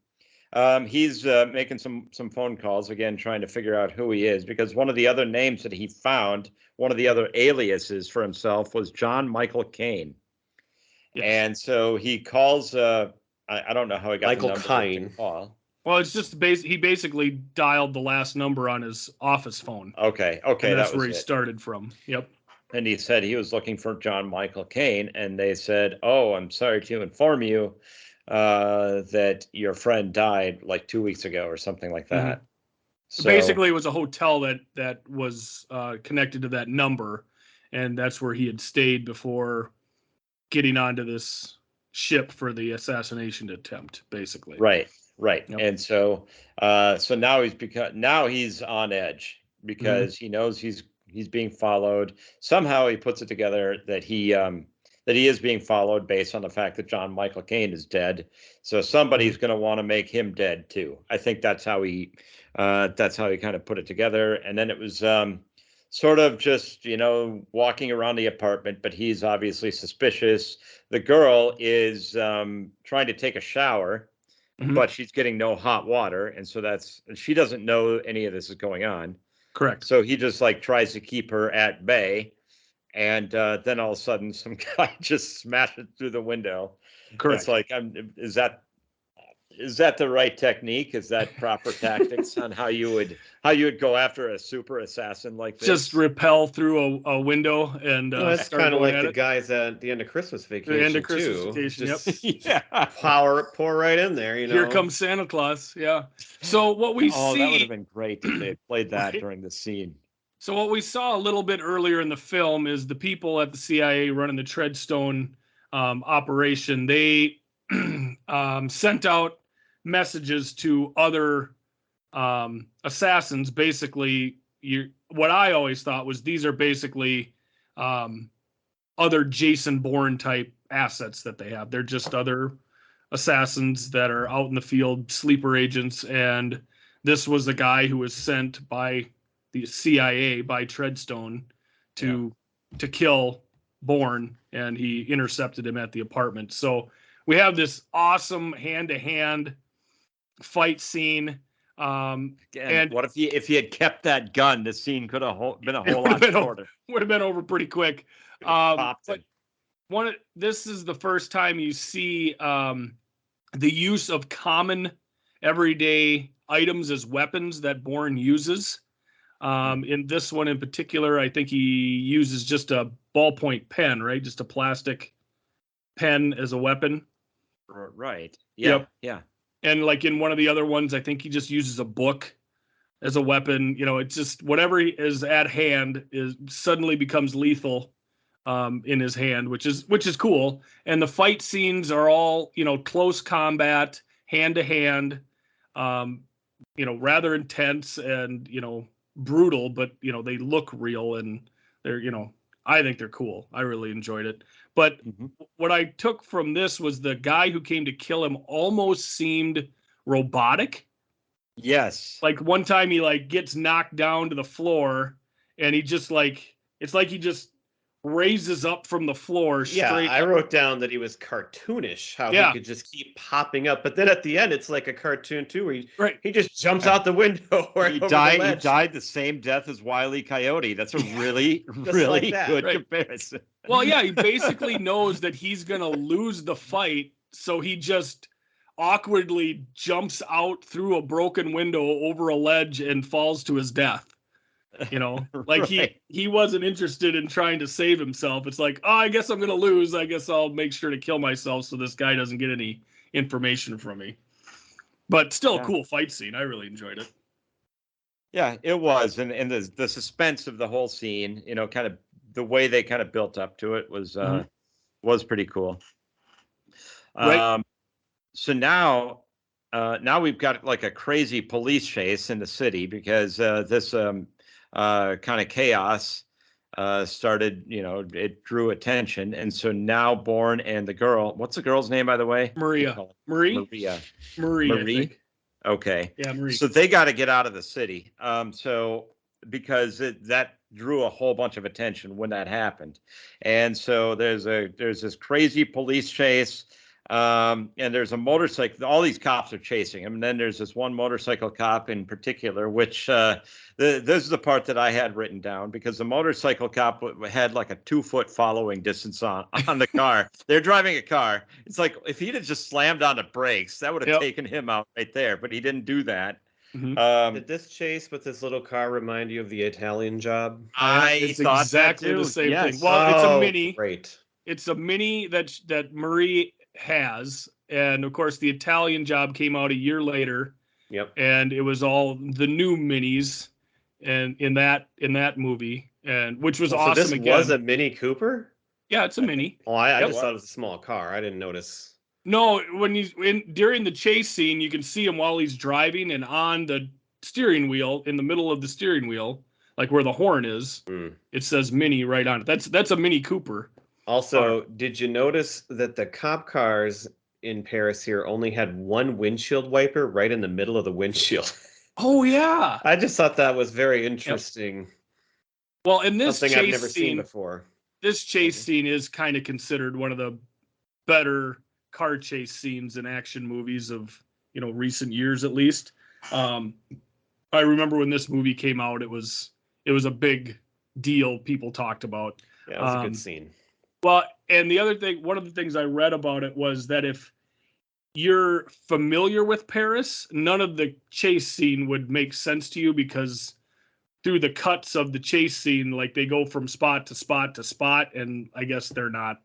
Speaker 2: he's making some phone calls again, trying to figure out who he is, because one of the other names that he found, one of the other aliases for himself, was John McClain. Yes. And so he calls. I don't know how he got
Speaker 1: Michael
Speaker 2: the number
Speaker 1: Caine.
Speaker 2: to call.
Speaker 3: Well, it's just he basically dialed the last number on his office phone.
Speaker 2: Okay,
Speaker 3: and that's where he started from. Yep.
Speaker 2: And he said he was looking for John McClain, and they said, "Oh, I'm sorry to inform you that your friend died like 2 weeks ago," or something like that.
Speaker 3: So basically, it was a hotel that was connected to that number, and that's where he had stayed before getting onto this ship for the assassination attempt. Basically,
Speaker 2: right. Yep. And so now he's on edge, because he knows he's being followed. Somehow he puts it together that he is being followed based on the fact that John McClain is dead. So somebody's going to want to make him dead too. I think that's how he kind of put it together. And then it was sort of just, walking around the apartment, but he's obviously suspicious. The girl is trying to take a shower, but she's getting no hot water. And so she doesn't know any of this is going on.
Speaker 3: Correct.
Speaker 2: So he just tries to keep her at bay, and then all of a sudden some guy just smashes through the window.
Speaker 3: Correct.
Speaker 2: It's like, is that the right technique? Is that proper tactics on how you would go after a super assassin like this?
Speaker 3: Just rappel through a window and
Speaker 1: that's kind of like the guys at the end of Christmas Vacation.
Speaker 3: The end of Christmas Vacation.
Speaker 1: Just
Speaker 3: yep.
Speaker 1: pour right in there.
Speaker 3: Here comes Santa Claus. Yeah. So what we see.
Speaker 2: Oh, that would have been great if they played that during the scene.
Speaker 3: So what we saw a little bit earlier in the film is the people at the CIA running the Treadstone operation. They sent out messages to other assassins. Basically, what I always thought was these are basically other Jason Bourne type assets that they have. They're just other assassins that are out in the field, sleeper agents, and this was a guy who was sent by the CIA by Treadstone to kill Bourne, and he intercepted him at the apartment. So we have this awesome hand-to-hand fight scene.
Speaker 2: And what if he had kept that gun? The scene could have been a whole lot shorter.
Speaker 3: Would have been over pretty quick. But this is the first time you see the use of common everyday items as weapons that Bourne uses. In this one in particular, I think he uses just a ballpoint pen, right? Just a plastic pen as a weapon.
Speaker 2: Right. Yeah.
Speaker 3: Yep.
Speaker 2: Yeah.
Speaker 3: And like in one of the other ones, I think he just uses a book as a weapon. You know, it's just whatever is at hand suddenly becomes lethal in his hand, which is cool. And the fight scenes are all, close combat, hand to hand, rather intense and, brutal, but they look real and they're, I think they're cool. I really enjoyed it. But what I took from this was the guy who came to kill him almost seemed robotic.
Speaker 2: Yes.
Speaker 3: Like one time he gets knocked down to the floor and he just it's like he just raises up from the floor straight.
Speaker 1: Yeah, I wrote down that he was cartoonish, how he could just keep popping up. But then at the end, it's like a cartoon too, where he just jumps out the window.
Speaker 2: He died the same death as Wile E. Coyote. That's a really, really good comparison.
Speaker 3: Well, yeah, he basically knows that he's going to lose the fight, so he just awkwardly jumps out through a broken window over a ledge and falls to his death. He wasn't interested in trying to save himself. It's like, oh, I guess I'm going to lose. I guess I'll make sure to kill myself so this guy doesn't get any information from me. But still a cool fight scene. I really enjoyed it.
Speaker 2: Yeah, it was. And the suspense of the whole scene, kind of the way they kind of built up to it was pretty cool.
Speaker 3: Right.
Speaker 2: So now we've got like a crazy police chase in the city because this kind of chaos started, it drew attention. And so now Bourne and the girl, what's the girl's name, by the way?
Speaker 3: Marie.
Speaker 2: Okay.
Speaker 3: Yeah, Marie.
Speaker 2: So they got to get out of the city. Because that drew a whole bunch of attention when that happened. And so there's this crazy police chase. And there's a motorcycle. All these cops are chasing him, and then there's this one motorcycle cop in particular, which this is the part that I had written down because the motorcycle cop had like a 2-foot following distance on the car. They're driving a car. It's like if he'd have just slammed on the brakes, that would have taken him out right there, but he didn't do that.
Speaker 1: Did this chase with this little car remind you of the Italian Job?
Speaker 3: It's thought exactly the same thing. Well, it's a mini.
Speaker 1: Great.
Speaker 3: It's a mini that Marie has, and of course the Italian Job came out a year later.
Speaker 1: Yep.
Speaker 3: And it was all the new minis and in that movie, and which was awesome.
Speaker 1: So this was a Mini Cooper?
Speaker 3: Yeah, it's a mini.
Speaker 1: Oh, I just thought it was a small car. I didn't notice.
Speaker 3: No, during the chase scene, you can see him while he's driving and on the steering wheel, in the middle of the steering wheel, like where the horn is. It says Mini right on it. That's a Mini Cooper.
Speaker 1: Also, did you notice that the cop cars in Paris here only had one windshield wiper right in the middle of the windshield?
Speaker 3: Oh, yeah.
Speaker 1: I just thought that was very interesting.
Speaker 3: Yep. Well, in this
Speaker 1: something
Speaker 3: chase
Speaker 1: I've never seen before.
Speaker 3: This chase scene is kind of considered one of the better car chase scenes in action movies of, recent years at least. I remember when this movie came out, it was a big deal people talked about.
Speaker 1: Yeah, it was a good scene.
Speaker 3: Well, and the other thing, one of the things I read about it was that if you're familiar with Paris, none of the chase scene would make sense to you because through the cuts of the chase scene, like they go from spot to spot to spot, and I guess they're not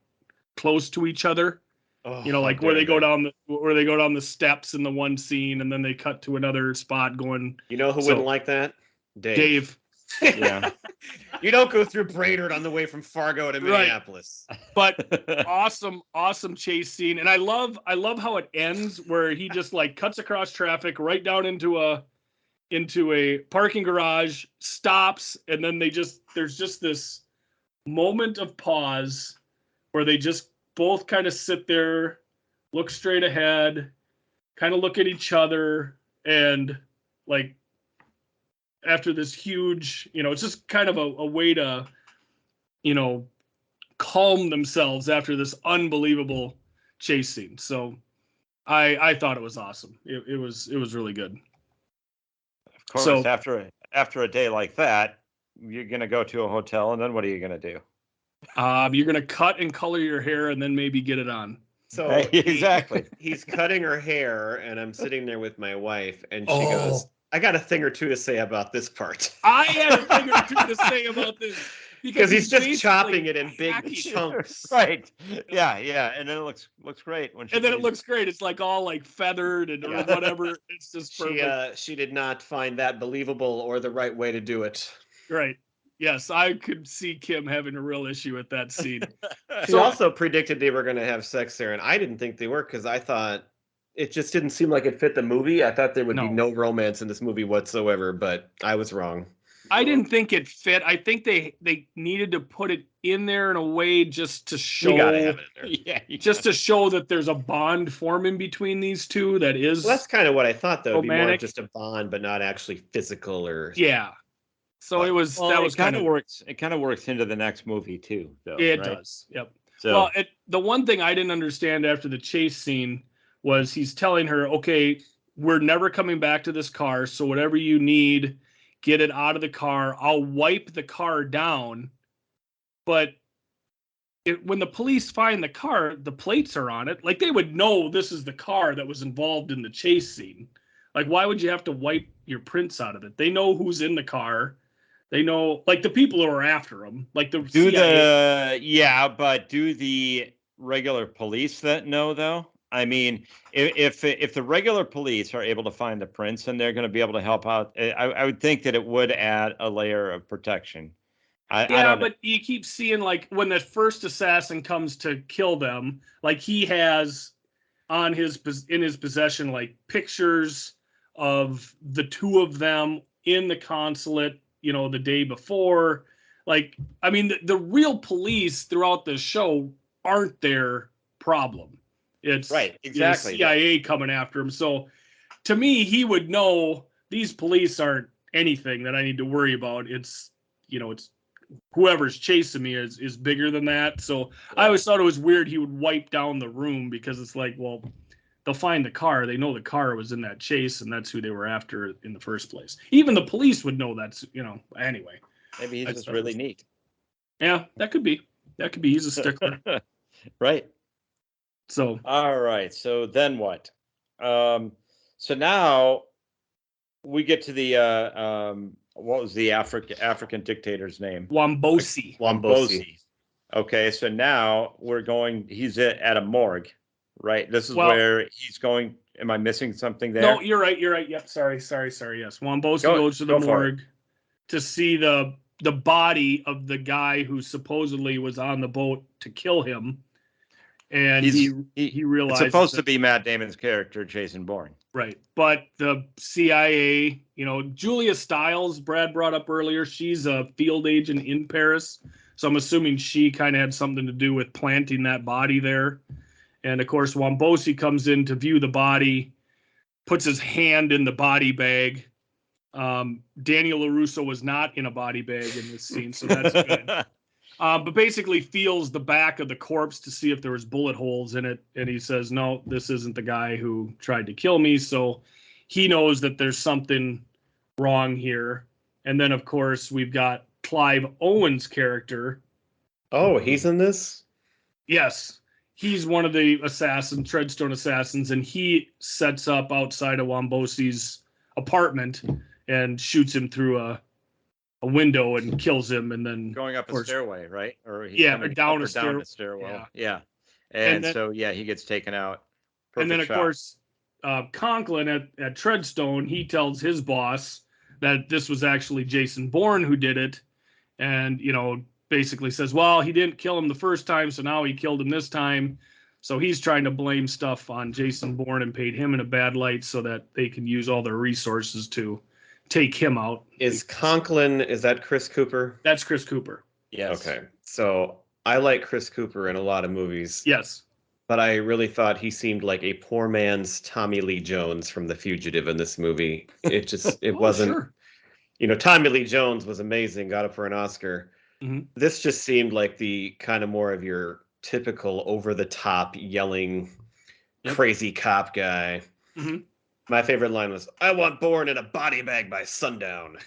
Speaker 3: close to each other. Like where they go down the steps in the one scene, and then they cut to another spot going.
Speaker 1: You know who wouldn't like that?
Speaker 3: Dave.
Speaker 2: Yeah.
Speaker 1: You don't go through Brainerd on the way from Fargo to Minneapolis.
Speaker 3: But awesome chase scene. And I love how it ends where he just like cuts across traffic right down into a parking garage, stops, and then there's just this moment of pause where they just both kind of sit there, look straight ahead, kind of look at each other, and like after this huge, it's just kind of a way to, calm themselves after this unbelievable chase scene. So I thought it was awesome. It was really good.
Speaker 2: Of course, so, after a day like that, you're going to go to a hotel, and then what are you going to do?
Speaker 3: You're going to cut and color your hair and then maybe get it on.
Speaker 1: So
Speaker 2: exactly.
Speaker 1: He's cutting her hair, and I'm sitting there with my wife, and she goes, I got a thing or two to say about this part.
Speaker 3: I had a thing or two to say about this.
Speaker 1: Because he's just chopping it in big chunks.
Speaker 2: Right. Yeah. And then it looks great.
Speaker 3: It looks great. It's like all like feathered and or whatever. It's just perfect.
Speaker 1: She did not find that believable or the right way to do it.
Speaker 3: Right. Yes, I could see Kim having a real issue with that scene.
Speaker 1: She also predicted they were going to have sex there, and I didn't think they were because I thought it just didn't seem like it fit the movie. I thought there would be no romance in this movie whatsoever, but I was wrong.
Speaker 3: I didn't think it fit. I think they needed to put it in there in a way just to show.
Speaker 1: You gotta have it in
Speaker 3: there. Yeah, just to show that there's a bond forming between these two. That is.
Speaker 1: Well, that's kind of what I thought. Though, it'd be more just a bond, but not actually physical or.
Speaker 3: Yeah. So it was.
Speaker 2: Well, that was kind of works. It kind of works into the next movie too, though.
Speaker 3: It does. Yep. So the one thing I didn't understand after the chase scene was he's telling her, "Okay, we're never coming back to this car. So whatever you need." Get it out of the car. I'll wipe the car down. But when the police find the car, the plates are on it. Like they would know this is the car that was involved in the chase scene. Like why would you have to wipe your prints out of it? They know who's in the car. They know like the people who are after them. Like the CIA.
Speaker 2: But do the regular police that know though? I mean, if the regular police are able to find the prints and they're going to be able to help out, I would think that it would add a layer of protection.
Speaker 3: But you keep seeing like when the first assassin comes to kill them, like he has in his possession like pictures of the two of them in the consulate, the day before. Like, I mean, the real police throughout the show aren't their problem. It's
Speaker 2: right, exactly.
Speaker 3: CIA coming after him. So to me, he would know these police aren't anything that I need to worry about. It's, it's whoever's chasing me is bigger than that. So I always thought it was weird he would wipe down the room because it's like, well, they'll find the car. They know the car was in that chase and that's who they were after in the first place. Even the police would know that's, anyway.
Speaker 2: Maybe he's just really neat.
Speaker 3: Yeah, that could be. He's a stickler.
Speaker 2: Right.
Speaker 3: So
Speaker 2: all right. So then what? So now we get to the what was the African dictator's name?
Speaker 3: Wambosi.
Speaker 2: Okay. So now he's at a morgue, right? This is where he's going. Am I missing something there?
Speaker 3: No, you're right. Yep. Sorry. Yes. Wambosi goes to the morgue to see the body of the guy who supposedly was on the boat to kill him. And he realized
Speaker 2: it's supposed to be Matt Damon's character, Jason Bourne.
Speaker 3: Right. But the CIA, Julia Stiles, Brad brought up earlier, she's a field agent in Paris. So I'm assuming she kind of had something to do with planting that body there. And of course, Wambosi comes in to view the body, puts his hand in the body bag. Daniel LaRusso was not in a body bag in this scene, so that's good. But basically feels the back of the corpse to see if there was bullet holes in it. And he says, no, this isn't the guy who tried to kill me. So he knows that there's something wrong here. And then, of course, we've got Clive Owen's character.
Speaker 1: Oh, he's in this?
Speaker 3: Yes. He's one of the Treadstone assassins, and he sets up outside of Wambosi's apartment and shoots him through a window and kills him, and then
Speaker 2: going up a stairway, right? Or
Speaker 3: down a
Speaker 2: stairwell. Yeah. And then, so he gets taken out.
Speaker 3: Perfect and then of course, Conklin at Treadstone, he tells his boss that this was actually Jason Bourne who did it, and basically says, well, he didn't kill him the first time, so now he killed him this time. So he's trying to blame stuff on Jason Bourne and paint him in a bad light so that they can use all their resources to take him out.
Speaker 1: Is Conklin, is that Chris Cooper?
Speaker 3: That's Chris Cooper.
Speaker 2: Yes.
Speaker 1: Okay. So I like Chris Cooper in a lot of movies.
Speaker 3: Yes.
Speaker 1: But I really thought he seemed like a poor man's Tommy Lee Jones from The Fugitive in this movie. It just, it wasn't,
Speaker 3: Sure.
Speaker 1: Tommy Lee Jones was amazing, got up for an Oscar.
Speaker 3: Mm-hmm.
Speaker 1: This just seemed like the kind of more of your typical over-the-top yelling crazy cop guy.
Speaker 3: Mm-hmm.
Speaker 1: My favorite line was, "I want Bourne in a body bag by sundown."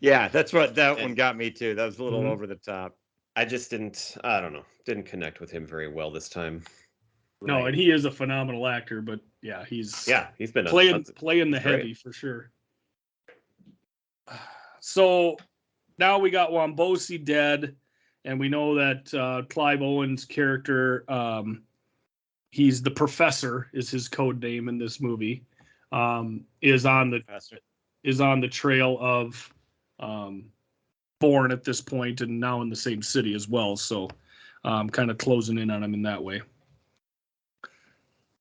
Speaker 2: Yeah, that's what that one got me too. That was a little over the top.
Speaker 1: I just didn't connect with him very well this time.
Speaker 3: No, and he is a phenomenal actor, but he's
Speaker 1: been
Speaker 3: playing the heavy for sure. So now we got Wombosi dead, and we know that Clive Owen's character, he's the Professor, is his code name in this movie, is on the trail of Bourne at this point, and now in the same city as well. So kind of closing in on him in that way.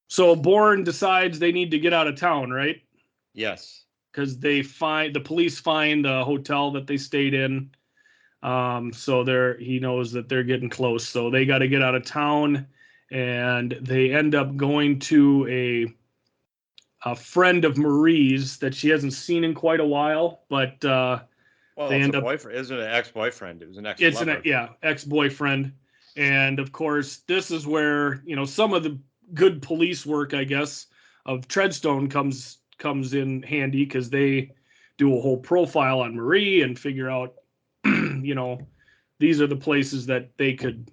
Speaker 3: So Bourne decides they need to get out of town, right?
Speaker 2: Yes.
Speaker 3: Because the police find the hotel that they stayed in. So he knows that they're getting close. So they got to get out of town, and they end up going to a friend of Marie's that she hasn't seen in quite a while, but they end up
Speaker 2: boyfriend. Isn't it an ex-boyfriend? It was an ex-lover.
Speaker 3: It's ex-boyfriend. And of course, this is where, some of the good police work, I guess, of Treadstone comes in handy, because they do a whole profile on Marie and figure out, these are the places that they could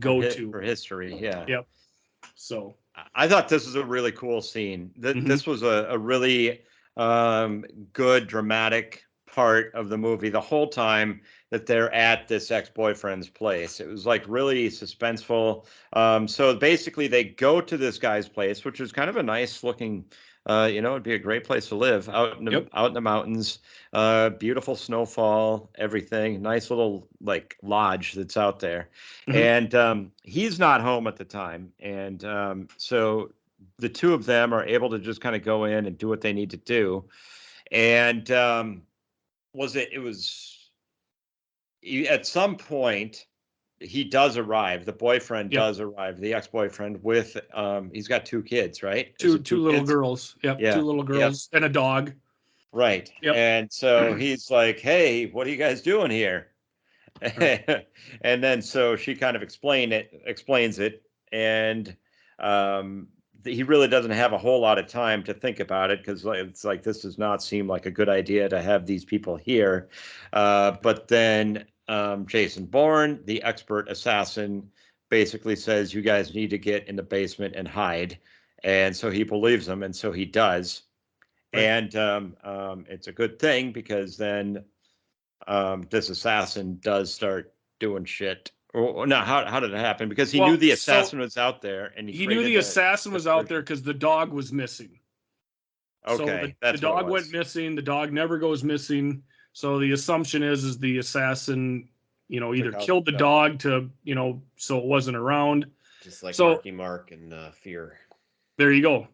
Speaker 3: go to
Speaker 2: for history. Yeah.
Speaker 3: Yep. So
Speaker 2: I thought this was a really cool scene. This was a really good dramatic part of the movie the whole time that they're at this ex-boyfriend's place. It was like really suspenseful. So basically they go to this guy's place, which is kind of a nice looking, it'd be a great place to live out in the mountains, beautiful snowfall, everything, nice little like lodge that's out there. And he's not home at the time. And so the two of them are able to just kind of go in and do what they need to do. And at some point he does arrive. The boyfriend does arrive. The ex-boyfriend with he's got two kids, right?
Speaker 3: Two little girls. Yep. Yeah. Two little girls and a dog.
Speaker 2: Right. Yep. And so he's like, "Hey, what are you guys doing here?" Right. And then so she kind of explains it, and he really doesn't have a whole lot of time to think about it, because it's like, this does not seem like a good idea to have these people here. But then Jason Bourne, the expert assassin, basically says, "You guys need to get in the basement and hide." And so he believes him, and so he does. Right. And it's a good thing, because then this assassin does start doing shit. Or no, how did it happen? Because he knew the assassin was out there, and
Speaker 3: he knew the assassin was out there because the dog was missing.
Speaker 2: Okay,
Speaker 3: so the dog went missing. The dog never goes missing. So the assumption is the assassin, either killed the dog to, so it wasn't around.
Speaker 1: Just like Marky Mark and Fear.
Speaker 3: There you go.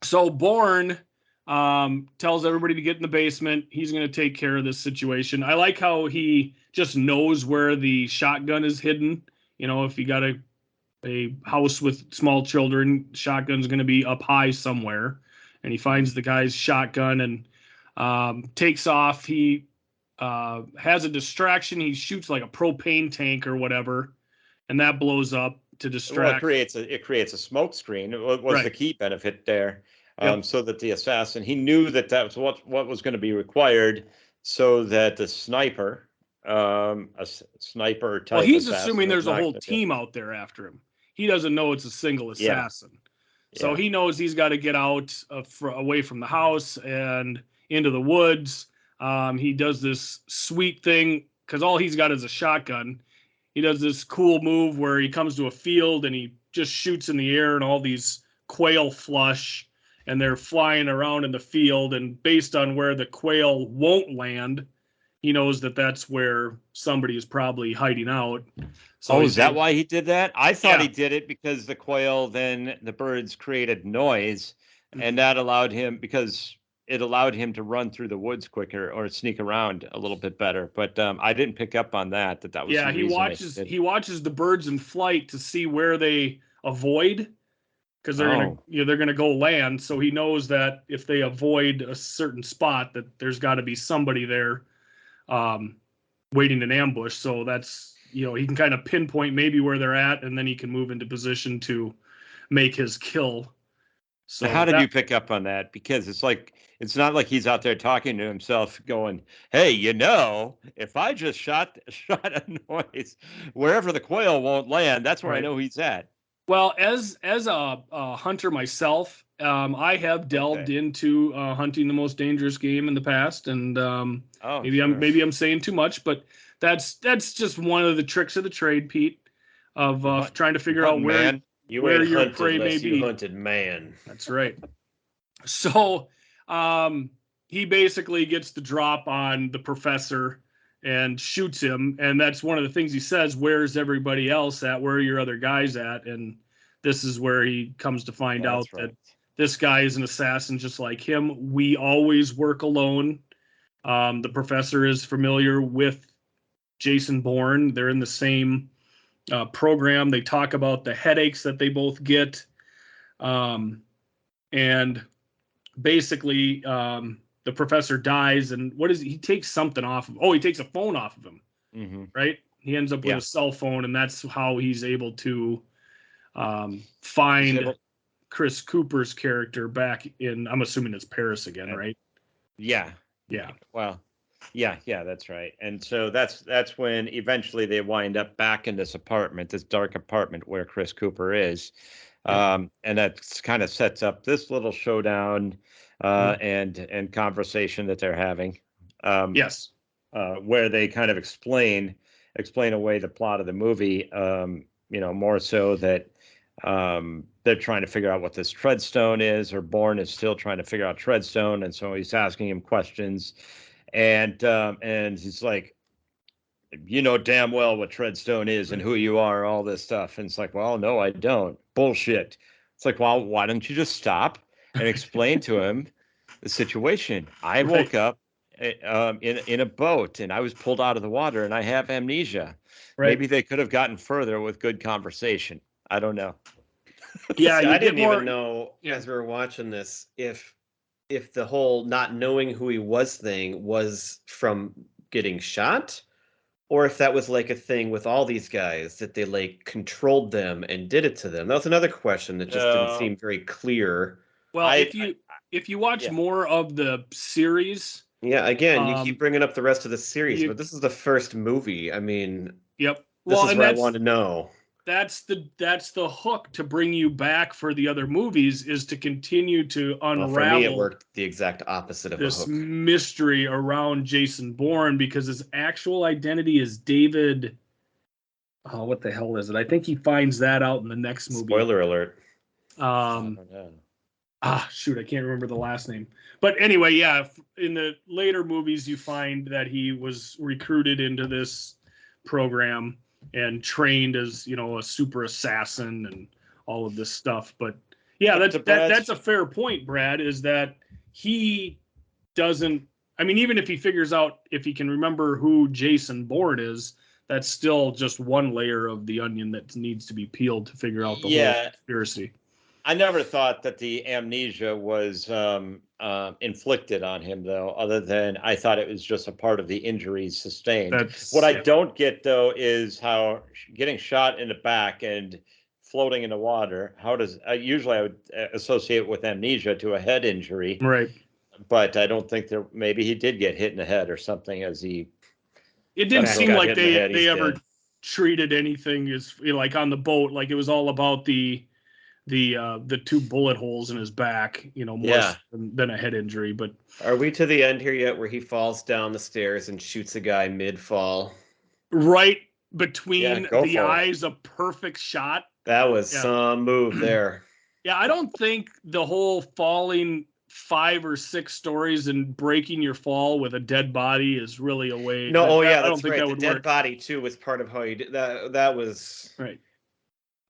Speaker 3: So Bourne tells everybody to get in the basement. He's going to take care of this situation. I like how he just knows where the shotgun is hidden. If you got a house with small children, shotgun's going to be up high somewhere. And he finds the guy's shotgun and takes off. He has a distraction. He shoots like a propane tank or whatever, and that blows up to distract.
Speaker 2: Well, it creates a smoke screen. It was the key benefit there. So that the assassin, he knew that was what was going to be required, so that the sniper, a sniper type.
Speaker 3: Well, he's assuming there's a whole team out there after him. He doesn't know it's a single assassin. So he knows he's got to get out away from the house and into the woods. He does this sweet thing, because all he's got is a shotgun. He does this cool move where he comes to a field and he just shoots in the air, and all these quail flush, and they're flying around in the field. And based on where the quail won't land, he knows that that's where somebody is probably hiding out. So
Speaker 2: is that why he did that? I thought
Speaker 3: Yeah.
Speaker 2: he did it because the quail, then the birds created noise, and that allowed him, because it allowed him to run through the woods quicker or sneak around a little bit better. But I didn't pick up on that was
Speaker 3: Yeah,
Speaker 2: the reason they did.
Speaker 3: he watches the birds in flight to see where they avoid, because they're gonna go land. So he knows that if they avoid a certain spot, that there's got to be somebody there, waiting in ambush. So that's, he can kind of pinpoint maybe where they're at, and then he can move into position to make his kill. So
Speaker 2: how did you pick up on that? Because it's not like he's out there talking to himself going, hey, if I just shot a noise wherever the quail won't land, that's where I know he's at.
Speaker 3: Well, as a hunter myself, I have delved into hunting the most dangerous game in the past, and maybe I'm saying too much, but that's just one of the tricks of the trade, Pete, of trying to figure out where your prey may be.
Speaker 1: You hunted man.
Speaker 3: That's right. So he basically gets the drop on the professor and shoots him, and that's one of the things he says, where's everybody else at, where are your other guys at? And this is where he comes to find out that this guy is an assassin just like him. We always work alone. The professor is familiar with Jason Bourne. They're in the same program. They talk about the headaches that they both get, and basically the professor dies, and he takes something off of he takes a phone off of him, right? He ends up with a cell phone, and that's how he's able to find Chris Cooper's character back in, I'm assuming it's Paris again, right?
Speaker 2: Yeah well, yeah, that's right. And so that's when eventually they wind up back in this dark apartment where Chris Cooper is. And that kind of sets up this little showdown and conversation that they're having. Where they kind of explain away the plot of the movie, more so that they're trying to figure out what this Treadstone is, or Bourne is still trying to figure out Treadstone, and so he's asking him questions, and he's like, damn well what Treadstone is and who you are, all this stuff. And it's like, well, no, I don't. Bullshit. It's like, well, why don't you just stop and explain to him the situation? I woke up in a boat, and I was pulled out of the water, and I have amnesia. Maybe they could have gotten further with good conversation. I don't know.
Speaker 1: Yeah, I didn't even know as we were watching this if the whole not knowing who he was thing was from getting shot, or if that was like a thing with all these guys that they like controlled them and did it to them. That was another question that just didn't seem very clear.
Speaker 3: Well, if you watch more of the series,
Speaker 1: again, you keep bringing up the rest of the series, but this is the first movie. I mean, this is what I want to know.
Speaker 3: That's the hook to bring you back for the other movies, is to continue to unravel.
Speaker 1: For me, it worked the exact opposite of
Speaker 3: this mystery around Jason Bourne, because his actual identity is David. Oh, what the hell is it? I think he finds that out in the next movie.
Speaker 1: Spoiler alert.
Speaker 3: Shoot, I can't remember the last name. But anyway, in the later movies, you find that he was recruited into this program and trained as, a super assassin and all of this stuff. But that's a fair point, Brad, is that he doesn't, even if he figures out, if he can remember who Jason Bourne is, that's still just one layer of the onion that needs to be peeled to figure out the whole conspiracy.
Speaker 2: I never thought that the amnesia was inflicted on him, though, other than I thought it was just a part of the injuries sustained. I don't get, though, is how getting shot in the back and floating in the water, how does usually I would associate with amnesia to a head injury.
Speaker 3: Right.
Speaker 2: But I don't think maybe he did get hit in the head or something as he.
Speaker 3: It didn't seem like they ever treated anything as like on the boat, like it was all about the 2 bullet holes in his back, more than a head injury. But
Speaker 1: are we to the end here yet, where he falls down the stairs and shoots a guy mid-fall?
Speaker 3: Right between the eyes, a perfect shot.
Speaker 1: That was some move there.
Speaker 3: Yeah, I don't think the whole falling 5 or 6 stories and breaking your fall with a dead body is really a way.
Speaker 1: No, oh yeah,
Speaker 3: I don't
Speaker 1: that's
Speaker 3: think
Speaker 1: right.
Speaker 3: that
Speaker 1: The
Speaker 3: would
Speaker 1: dead
Speaker 3: work.
Speaker 1: body too was part of how he did that. That was
Speaker 3: Right.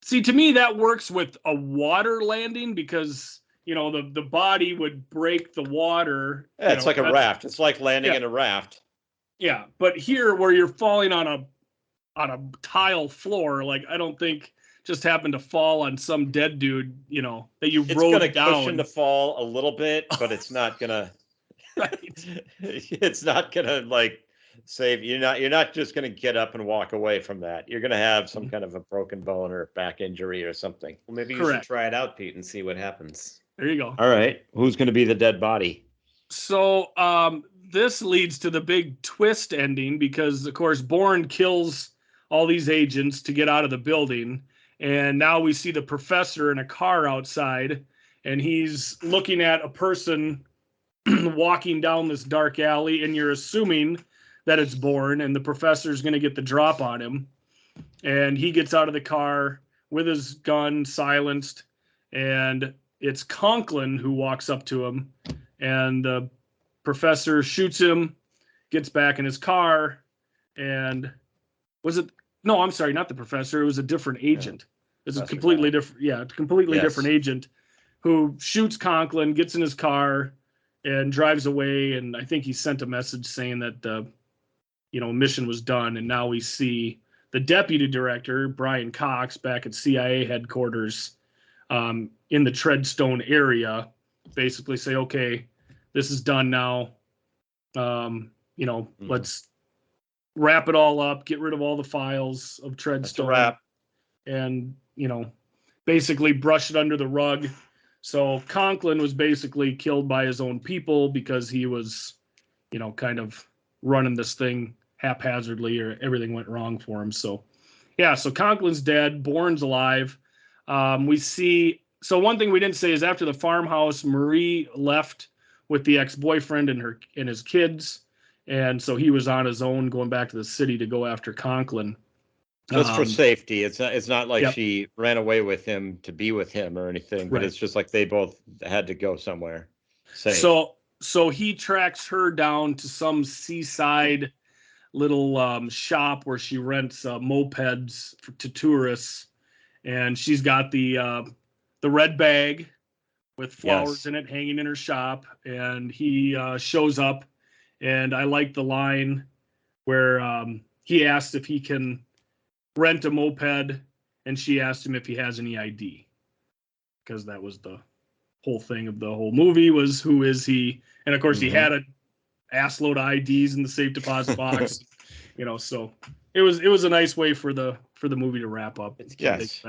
Speaker 3: See, to me, that works with a water landing because the body would break the water.
Speaker 2: Yeah, it's like a raft. It's like landing in a raft.
Speaker 3: Yeah, but here where you're falling on a tile floor, like I don't think just happened to fall on some dead dude, that you
Speaker 2: It's
Speaker 3: rode
Speaker 2: gonna
Speaker 3: down.
Speaker 2: cushion the fall a little bit, but it's not gonna.
Speaker 3: Right.
Speaker 2: It's not gonna like save. You're not just gonna get up and walk away from that. You're gonna have some kind of a broken bone or back injury or something.
Speaker 1: Well, maybe you should try it out, Pete, and see what happens.
Speaker 3: There you go.
Speaker 2: All right, who's gonna be the dead body?
Speaker 3: So this leads to the big twist ending because, of course, Bourne kills all these agents to get out of the building. And now we see the professor in a car outside, and he's looking at a person walking down this dark alley, and you're assuming that it's Bourne, and the professor's going to get the drop on him. And he gets out of the car with his gun silenced, and it's Conklin who walks up to him, and the professor shoots him, gets back in his car, and was it? No, I'm sorry, not the professor. It was a different agent. It's a completely different, different agent who shoots Conklin, gets in his car, and drives away. And I think he sent a message saying that mission was done. And now we see the deputy director, Brian Cox, back at CIA headquarters in the Treadstone area, basically say, okay, this is done now. Let's wrap it all up, get rid of all the files of Treadstone, and basically brush it under the rug. So Conklin was basically killed by his own people because he was, kind of running this thing haphazardly, or everything went wrong for him. So, yeah, so Conklin's dead, Bourne's alive. We see. So one thing we didn't say is after the farmhouse, Marie left with the ex-boyfriend and his kids. And so he was on his own going back to the city to go after Conklin.
Speaker 2: Just for safety. It's not like she ran away with him to be with him or anything, but it's just like they both had to go somewhere safe.
Speaker 3: So he tracks her down to some seaside little shop where she rents mopeds to tourists. And she's got the red bag with flowers in it hanging in her shop. And he shows up. And I like the line where he asked if he can rent a moped, and she asked him if he has any ID, because that was the whole thing of the whole movie was who is he? And of course he had an assload of IDs in the safe deposit box, So it was a nice way for the movie to wrap up. Back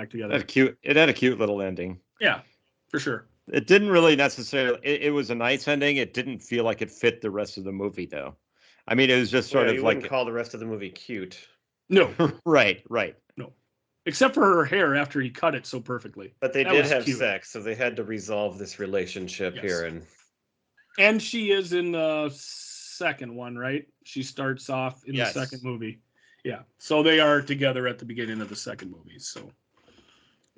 Speaker 3: together.
Speaker 2: It had a cute little ending.
Speaker 3: Yeah, for sure.
Speaker 2: It didn't really necessarily. It was a nice ending. It didn't feel like it fit the rest of the movie, though. I mean, it was just sort of
Speaker 1: you
Speaker 2: like
Speaker 1: wouldn't call the rest of the movie cute.
Speaker 3: No,
Speaker 2: right.
Speaker 3: No, except for her hair after he cut it so perfectly.
Speaker 1: But they did have sex, so they had to resolve this relationship here.
Speaker 3: And she is in the second one, right? She starts off in the second movie. Yeah, so they are together at the beginning of the second movie. So.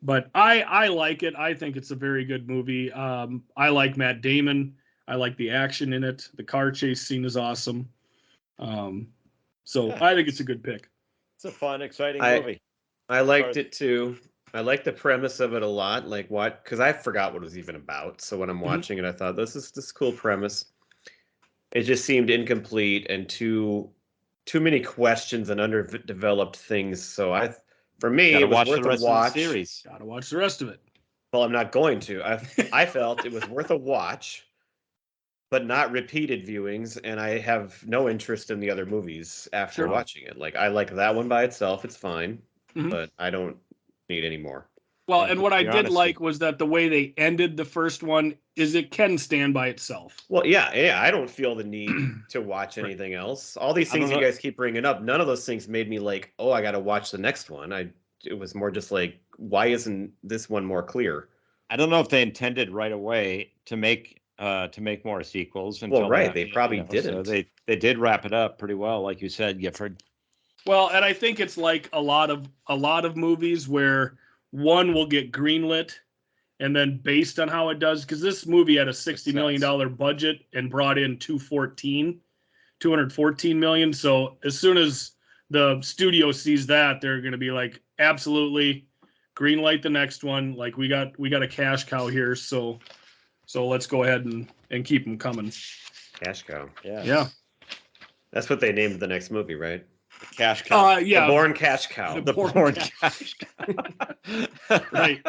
Speaker 3: But I like it. I think it's a very good movie. I like Matt Damon. I like the action in it. The car chase scene is awesome. So I think it's a good pick.
Speaker 2: It's a fun, exciting movie.
Speaker 1: I liked it too. I like the premise of it a lot. Like what? Because I forgot what it was even about. So when I'm watching it, I thought this is this cool premise. It just seemed incomplete and too many questions and underdeveloped things. So for me, it was worth a watch.
Speaker 3: Gotta watch the rest of it.
Speaker 1: Well, I'm not going to. I felt it was worth a watch, but not repeated viewings, and I have no interest in the other movies after watching it. Like I like that one by itself; it's fine, but I don't need any more.
Speaker 3: Well, and what I did like was that the way they ended the first one is it can stand by itself.
Speaker 1: Well, yeah, I don't feel the need to watch anything else. All these things you guys keep bringing up, none of those things made me like, oh, I got to watch the next one. It was more just like, why isn't this one more clear?
Speaker 2: I don't know if they intended right away to make more sequels.
Speaker 1: Well, right, they probably didn't.
Speaker 2: So they did wrap it up pretty well, like you said, Gifford.
Speaker 3: Well, and I think it's like a lot of movies where one will get greenlit and then based on how it does, because this movie had a $60 million budget and brought in 214 million. So as soon as the studio sees that, they're going to be like, absolutely green light the next one. Like we got a cash cow here. So let's go ahead and keep them coming.
Speaker 1: Cash cow.
Speaker 3: Yeah.
Speaker 1: That's what they named the next movie, right?
Speaker 2: Cash cow.
Speaker 1: The Bourne cash cow.
Speaker 2: The Bourne cash cow.
Speaker 3: Right.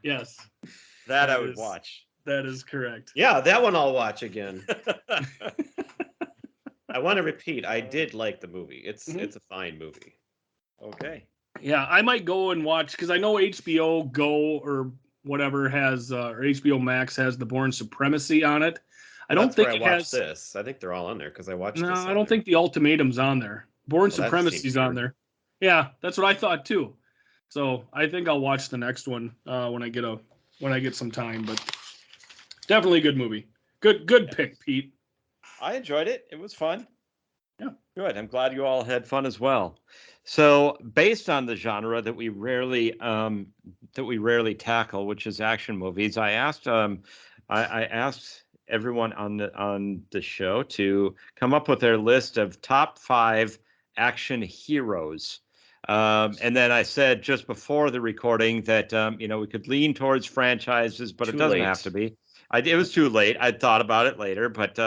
Speaker 3: Yes.
Speaker 2: That I would watch.
Speaker 3: That is correct.
Speaker 1: Yeah, that one I'll watch again. I want to repeat, I did like the movie. It's a fine movie.
Speaker 2: Okay.
Speaker 3: Yeah, I might go and watch, because I know HBO Go or whatever has, or HBO Max has the Bourne Supremacy on it. I don't think it has
Speaker 1: this. I think they're all on there because I watched this.
Speaker 3: No, I don't think the Ultimatum's on there. Bourne Supremacy's on there. Yeah, that's what I thought too. So I think I'll watch the next one when I get some time. But definitely a good movie. Good pick, Pete.
Speaker 2: I enjoyed it. It was fun.
Speaker 3: Yeah.
Speaker 2: Good. I'm glad you all had fun as well. So, based on the genre that we rarely tackle, which is action movies, I asked everyone on the show to come up with their list of top 5 action heroes. And then I said just before the recording that we could lean towards franchises, but it doesn't have to be. It was too late. I thought about it later, but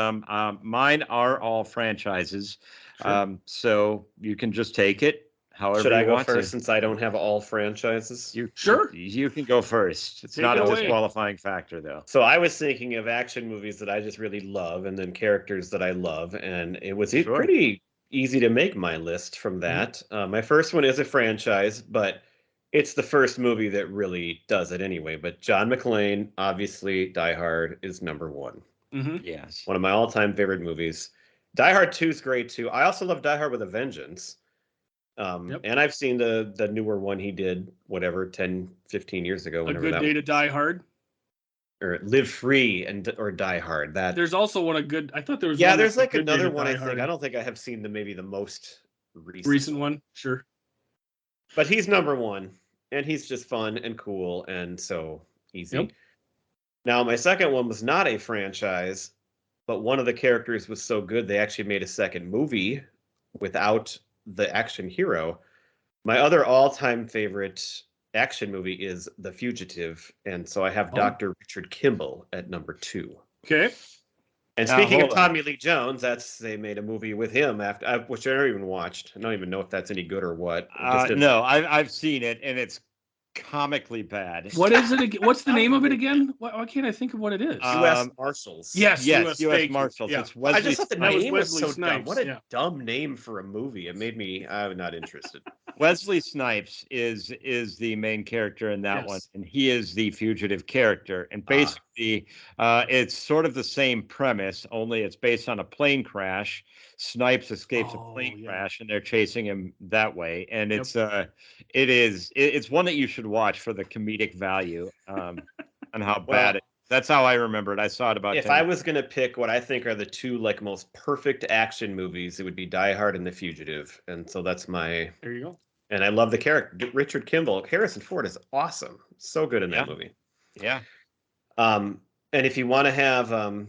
Speaker 2: mine are all franchises. Sure. So you can just take it however
Speaker 1: Should I
Speaker 2: you
Speaker 1: go
Speaker 2: want
Speaker 1: first
Speaker 2: to.
Speaker 1: since I don't have all franchises?
Speaker 3: Sure.
Speaker 2: You can go first. It's not a disqualifying factor, though.
Speaker 1: So I was thinking of action movies that I just really love and then characters that I love, and it was pretty easy to make my list from that. My first one is a franchise, but it's the first movie that really does it anyway. But John McClain, obviously, Die Hard is number 1.
Speaker 2: Yes.
Speaker 1: One of my all-time favorite movies. Die Hard 2 is great, too. I also love Die Hard with a Vengeance. And I've seen the newer one he did, 10, 15 years ago.
Speaker 3: A Good Day to Die Hard.
Speaker 1: Or Live Free or Die Hard.
Speaker 3: There's also one I thought there was
Speaker 1: one. Yeah, there's like another one, I think. I don't think I have seen maybe the most recent
Speaker 3: one. Sure.
Speaker 1: But he's number 1, and he's just fun and cool and so easy. Yep. Now, my second one was not a franchise, but one of the characters was so good they actually made a second movie without the action hero. My other all-time favorite action movie is The Fugitive, and so I have Dr. Richard Kimball at number 2.
Speaker 3: Okay.
Speaker 1: And speaking of Tommy Lee Jones, they made a movie with him which I never even watched. I don't even know if that's any good or what.
Speaker 2: No, I've seen it, and it's comically bad.
Speaker 3: What is it? What's the name of it again? Why can't I think of what it is?
Speaker 1: U.S. Marshals.
Speaker 3: Yes, U.S.
Speaker 2: Marshals.
Speaker 3: Yeah.
Speaker 2: It's Wesley.
Speaker 1: I just thought the name was so
Speaker 3: Snipes.
Speaker 1: dumb. What a dumb name for a movie. It made me not interested.
Speaker 2: Wesley Snipes is the main character in that one, and he is the fugitive character. And basically, it's sort of the same premise, only it's based on a plane crash. Snipes escapes a plane crash, and they're chasing him that way. And it's one that you should watch for the comedic value and how bad it. That's how I remember it. I saw it about.
Speaker 1: If I was going to pick what I think are the 2 most perfect action movies, it would be Die Hard and The Fugitive, and so that's my.
Speaker 3: There you go.
Speaker 1: And I love the character Richard Kimball. Harrison Ford is awesome. So good in that movie.
Speaker 2: Yeah.
Speaker 1: And if you want to have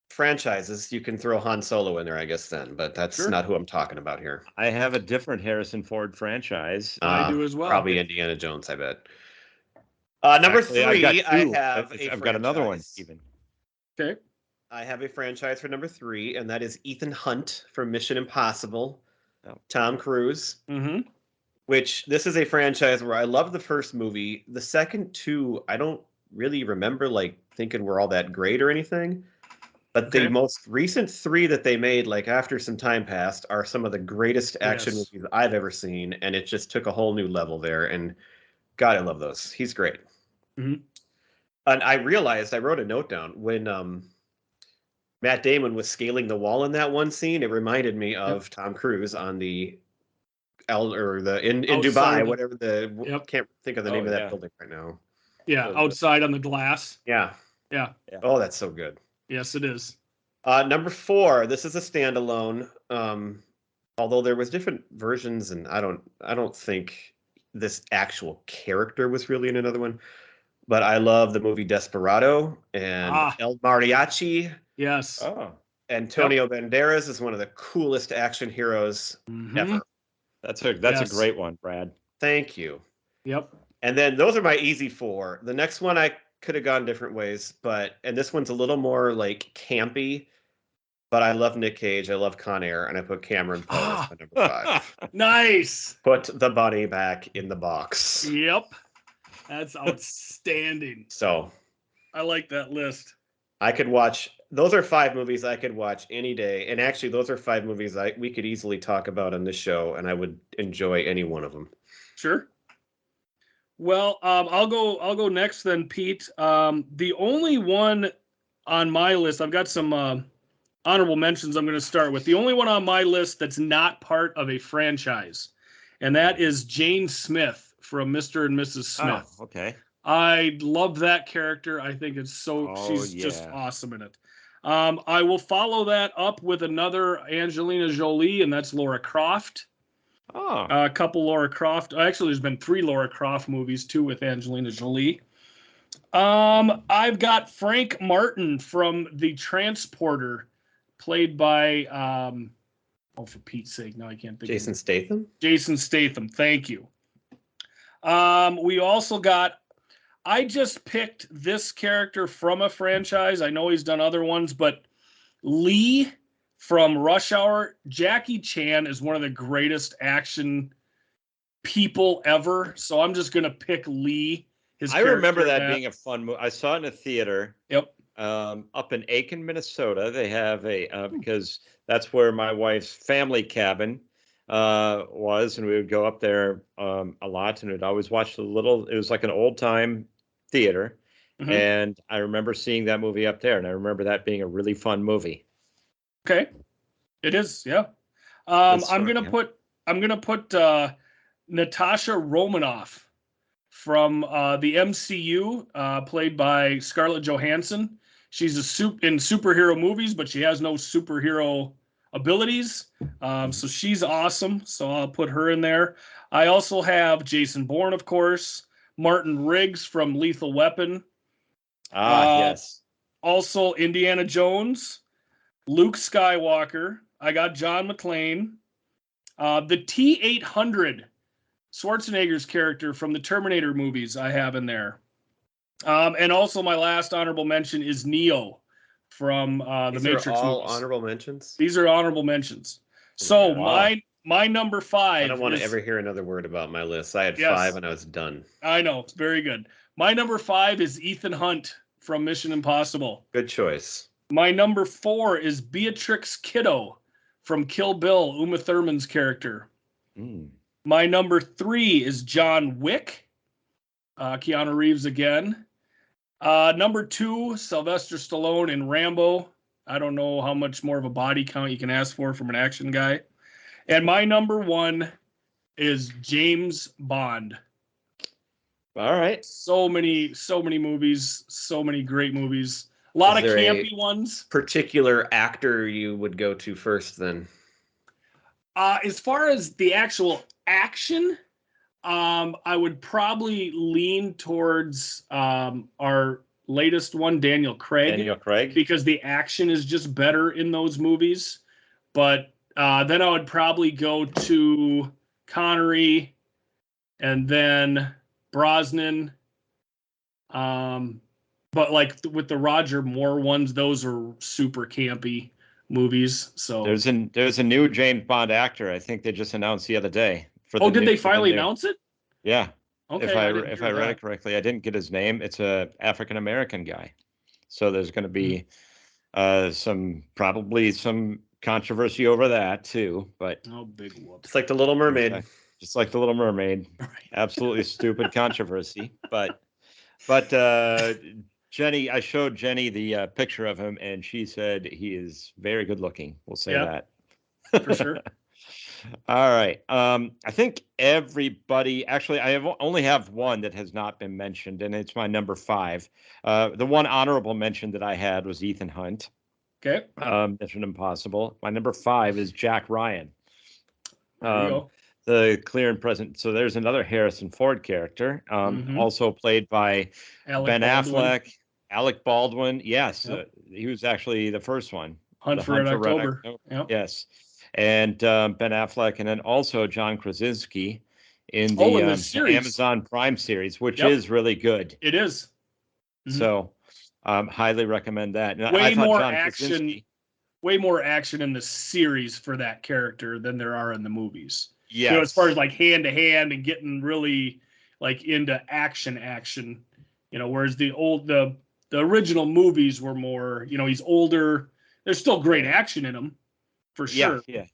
Speaker 1: franchises, you can throw Han Solo in there, I guess, then. But that's not who I'm talking about here.
Speaker 2: I have a different Harrison Ford franchise.
Speaker 3: I do as well.
Speaker 1: Probably Indiana Jones, I bet. Number 3,
Speaker 2: I've got another one, even.
Speaker 3: Okay.
Speaker 1: I have a franchise for number 3, and that is Ethan Hunt from Mission Impossible. Tom Cruise. Which this is a franchise where I love the first movie. The second 2, I don't really remember thinking were all that great or anything. But the most recent 3 that they made, after some time passed, are some of the greatest action movies I've ever seen, and it just took a whole new level there. And God, I love those. He's great. And I realized, I wrote a note down when Matt Damon was scaling the wall in that one scene. It reminded me of Tom Cruise on in Dubai, whatever can't think of the name of that building right now.
Speaker 3: Yeah, outside on the glass.
Speaker 1: Yeah. Oh, that's so good.
Speaker 3: Yes, it is.
Speaker 1: Number 4, this is a standalone. Although there was different versions, and I don't think this actual character was really in another one. but I love the movie Desperado and El Mariachi.
Speaker 3: Yes.
Speaker 2: Oh,
Speaker 1: Antonio Banderas is one of the coolest action heroes ever.
Speaker 2: That's a great one, Brad.
Speaker 1: Thank you.
Speaker 3: Yep.
Speaker 1: And then those are my easy 4. The next one I could have gone different ways, and this one's a little more like campy. But I love Nick Cage. I love Con Air, and I put Cameron Poe as my number 5.
Speaker 3: Nice.
Speaker 1: Put the bunny back in the box.
Speaker 3: Yep. That's outstanding.
Speaker 1: So
Speaker 3: I like that list.
Speaker 1: I could watch. Those are 5 movies I could watch any day, and actually, those are 5 movies we could easily talk about on this show, and I would enjoy any one of them.
Speaker 3: Sure. Well, I'll go next then, Pete. The only one on my list, I've got some honorable mentions I'm going to start with. The only one on my list that's not part of a franchise, and that is Jane Smith from Mr. and Mrs. Smith.
Speaker 2: Oh, okay.
Speaker 3: I love that character. I think it's she's just awesome in it. I will follow that up with another Angelina Jolie, and that's Laura Croft.
Speaker 2: Oh.
Speaker 3: A couple Laura Croft. Actually, there's been 3 Laura Croft movies, too, with Angelina Jolie. I've got Frank Martin from The Transporter, played by, for Pete's sake, now I can't think
Speaker 1: Jason Statham?
Speaker 3: Jason Statham, thank you. We also got, I just picked this character from a franchise. I know he's done other ones, but Lee from Rush Hour. Jackie Chan is one of the greatest action people ever, so I'm just going to pick Lee.
Speaker 2: I remember that being a fun movie. I saw it in a theater.
Speaker 3: Yep.
Speaker 2: Up in Aiken, Minnesota. They have because that's where my wife's family cabin was, and we would go up there a lot, and we'd always watch it was like an old time theater. And I remember seeing that movie up there, and I remember that being a really fun movie.
Speaker 3: Okay. It is, yeah. I'm gonna put Natasha Romanoff from the MCU, played by Scarlett Johansson. She's in superhero movies, but she has no superhero abilities. So she's awesome. So I'll put her in there. I also have Jason Bourne, of course, Martin Riggs from Lethal Weapon.
Speaker 2: Yes.
Speaker 3: Also Indiana Jones, Luke Skywalker. I got John McClain. The T-800, Schwarzenegger's character from the Terminator movies, I have in there. And also my last honorable mention is Neo from the Matrix movies.
Speaker 1: All honorable mentions?
Speaker 3: These are honorable mentions. So my number 5.
Speaker 1: I don't want to ever hear another word about my list. I had 5 and I was done.
Speaker 3: I know. It's very good. My number 5 is Ethan Hunt from Mission Impossible.
Speaker 1: Good choice.
Speaker 3: My number 4 is Beatrix Kiddo from Kill Bill, Uma Thurman's character. My number 3 is John Wick, Keanu Reeves again. Number 2, Sylvester Stallone in Rambo. I don't know how much more of a body count you can ask for from an action guy. And my number 1 is James Bond.
Speaker 2: All right.
Speaker 3: So many movies, so many great movies. A lot of campy ones.
Speaker 1: Particular actor you would go to first then?
Speaker 3: As far as the actual action, I would probably lean towards our latest one, Daniel Craig. Because the action is just better in those movies. But then I would probably go to Connery and then Brosnan. But like with the Roger Moore ones, those are super campy movies. So
Speaker 2: there's a new James Bond actor. I think they just announced the other day.
Speaker 3: Did they finally announce it?
Speaker 2: Yeah.
Speaker 3: Okay.
Speaker 2: If I read it correctly, I didn't get his name. It's a African American guy. So there's going to be probably some controversy over that too. But
Speaker 3: big whoop!
Speaker 1: It's like the Little Mermaid.
Speaker 2: Just like the Little Mermaid. Right. Absolutely stupid controversy. But Jenny, I showed Jenny the picture of him, and she said he is very good looking. We'll say that.
Speaker 3: For sure.
Speaker 2: All right. I think everybody, actually, only have one that has not been mentioned, and it's my number 5. The one honorable mention that I had was Ethan Hunt.
Speaker 3: Okay.
Speaker 2: Mission Impossible. My number 5 is Jack Ryan. the clear and present. So there's another Harrison Ford character, also played by Ben Affleck, Alec Baldwin. Yes, he was actually the first one.
Speaker 3: Hunt for Red October.
Speaker 2: Yep. Yes, and Ben Affleck, and then also John Krasinski in the Amazon Prime series, which is really good.
Speaker 3: It is.
Speaker 2: So, highly recommend that. And
Speaker 3: way more action in the series for that character than there are in the movies.
Speaker 2: Yeah,
Speaker 3: as far as like hand to hand and getting really like into action, whereas the original movies were more, he's older. There's still great action in them, for sure.
Speaker 2: Yeah.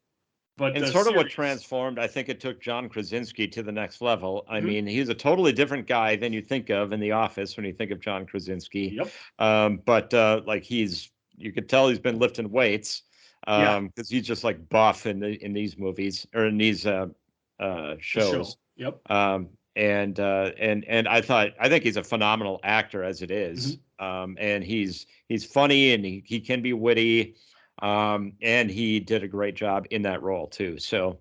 Speaker 2: But and sort of what transformed, I think it took John Krasinski to the next level. I mean, he's a totally different guy than you think of in The Office when you think of John Krasinski.
Speaker 3: Yep.
Speaker 2: But like you could tell he's been lifting weights because he's just like buff in these movies or in these shows.
Speaker 3: Yep.
Speaker 2: And I think he's a phenomenal actor as it is. And he's funny and he can be witty. And he did a great job in that role too. So,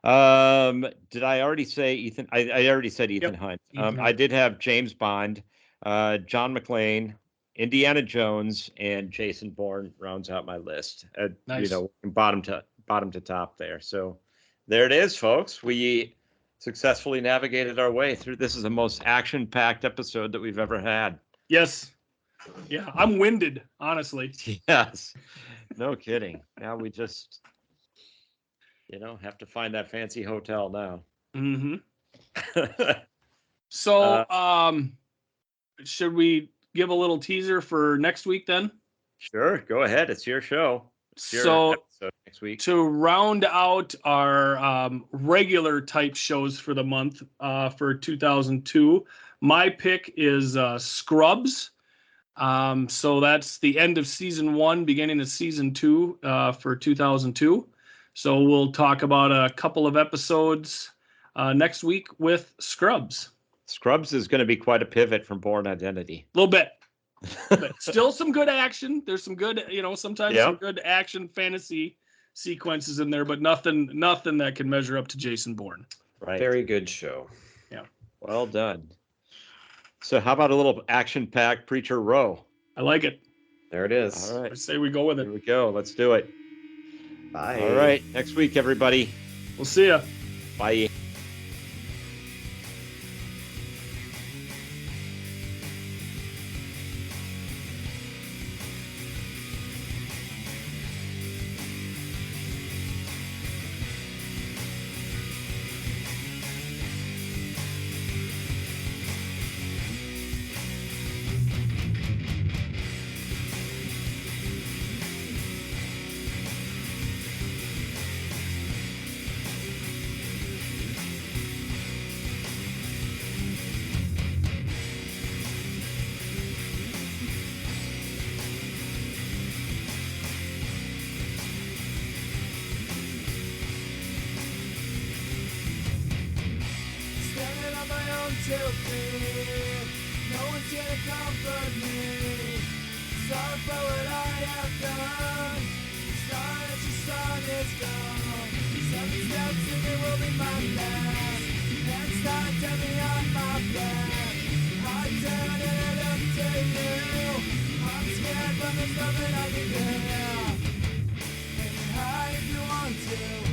Speaker 2: did I already say Ethan? I already said Ethan Hunt. I did have James Bond, John McClain, Indiana Jones, and Jason Bourne rounds out my list.
Speaker 3: Nice.
Speaker 2: Bottom to top there. So there it is, folks. We successfully navigated our way through. This is the most action-packed episode that we've ever had.
Speaker 3: Yes. Yeah, I'm winded, honestly.
Speaker 2: Yes. No kidding. Now we just, have to find that fancy hotel now.
Speaker 3: So, should we give a little teaser for next week then?
Speaker 2: Sure. Go ahead. It's your show.
Speaker 3: So next week, to round out our regular type shows for the month for 2002, my pick is Scrubs. So that's the end of season 1, beginning of season 2 for 2002. So we'll talk about a couple of episodes next week with Scrubs.
Speaker 2: Scrubs is going to be quite a pivot from Bourne Identity.
Speaker 3: A little bit. But still some good action. There's some good, sometimes some good action fantasy sequences in there, but nothing that can measure up to Jason Bourne.
Speaker 1: Right. Very good show.
Speaker 3: Yeah.
Speaker 2: Well done. So how about a little action-packed Preacher Row?
Speaker 3: I like it.
Speaker 1: There it is.
Speaker 3: All right. I say we go with it.
Speaker 2: Here we go. Let's do it.
Speaker 1: Bye.
Speaker 2: All right. Next week, everybody.
Speaker 3: We'll see ya.
Speaker 2: Bye.
Speaker 4: No one's here to comfort me. Sorry for what I have done. Sorry that your song is gone. 7 steps and it will be my last. Next time, tell me on my back. I turn and I look to you. I'm scared, but there's nothing I can do. Hang high if you want to.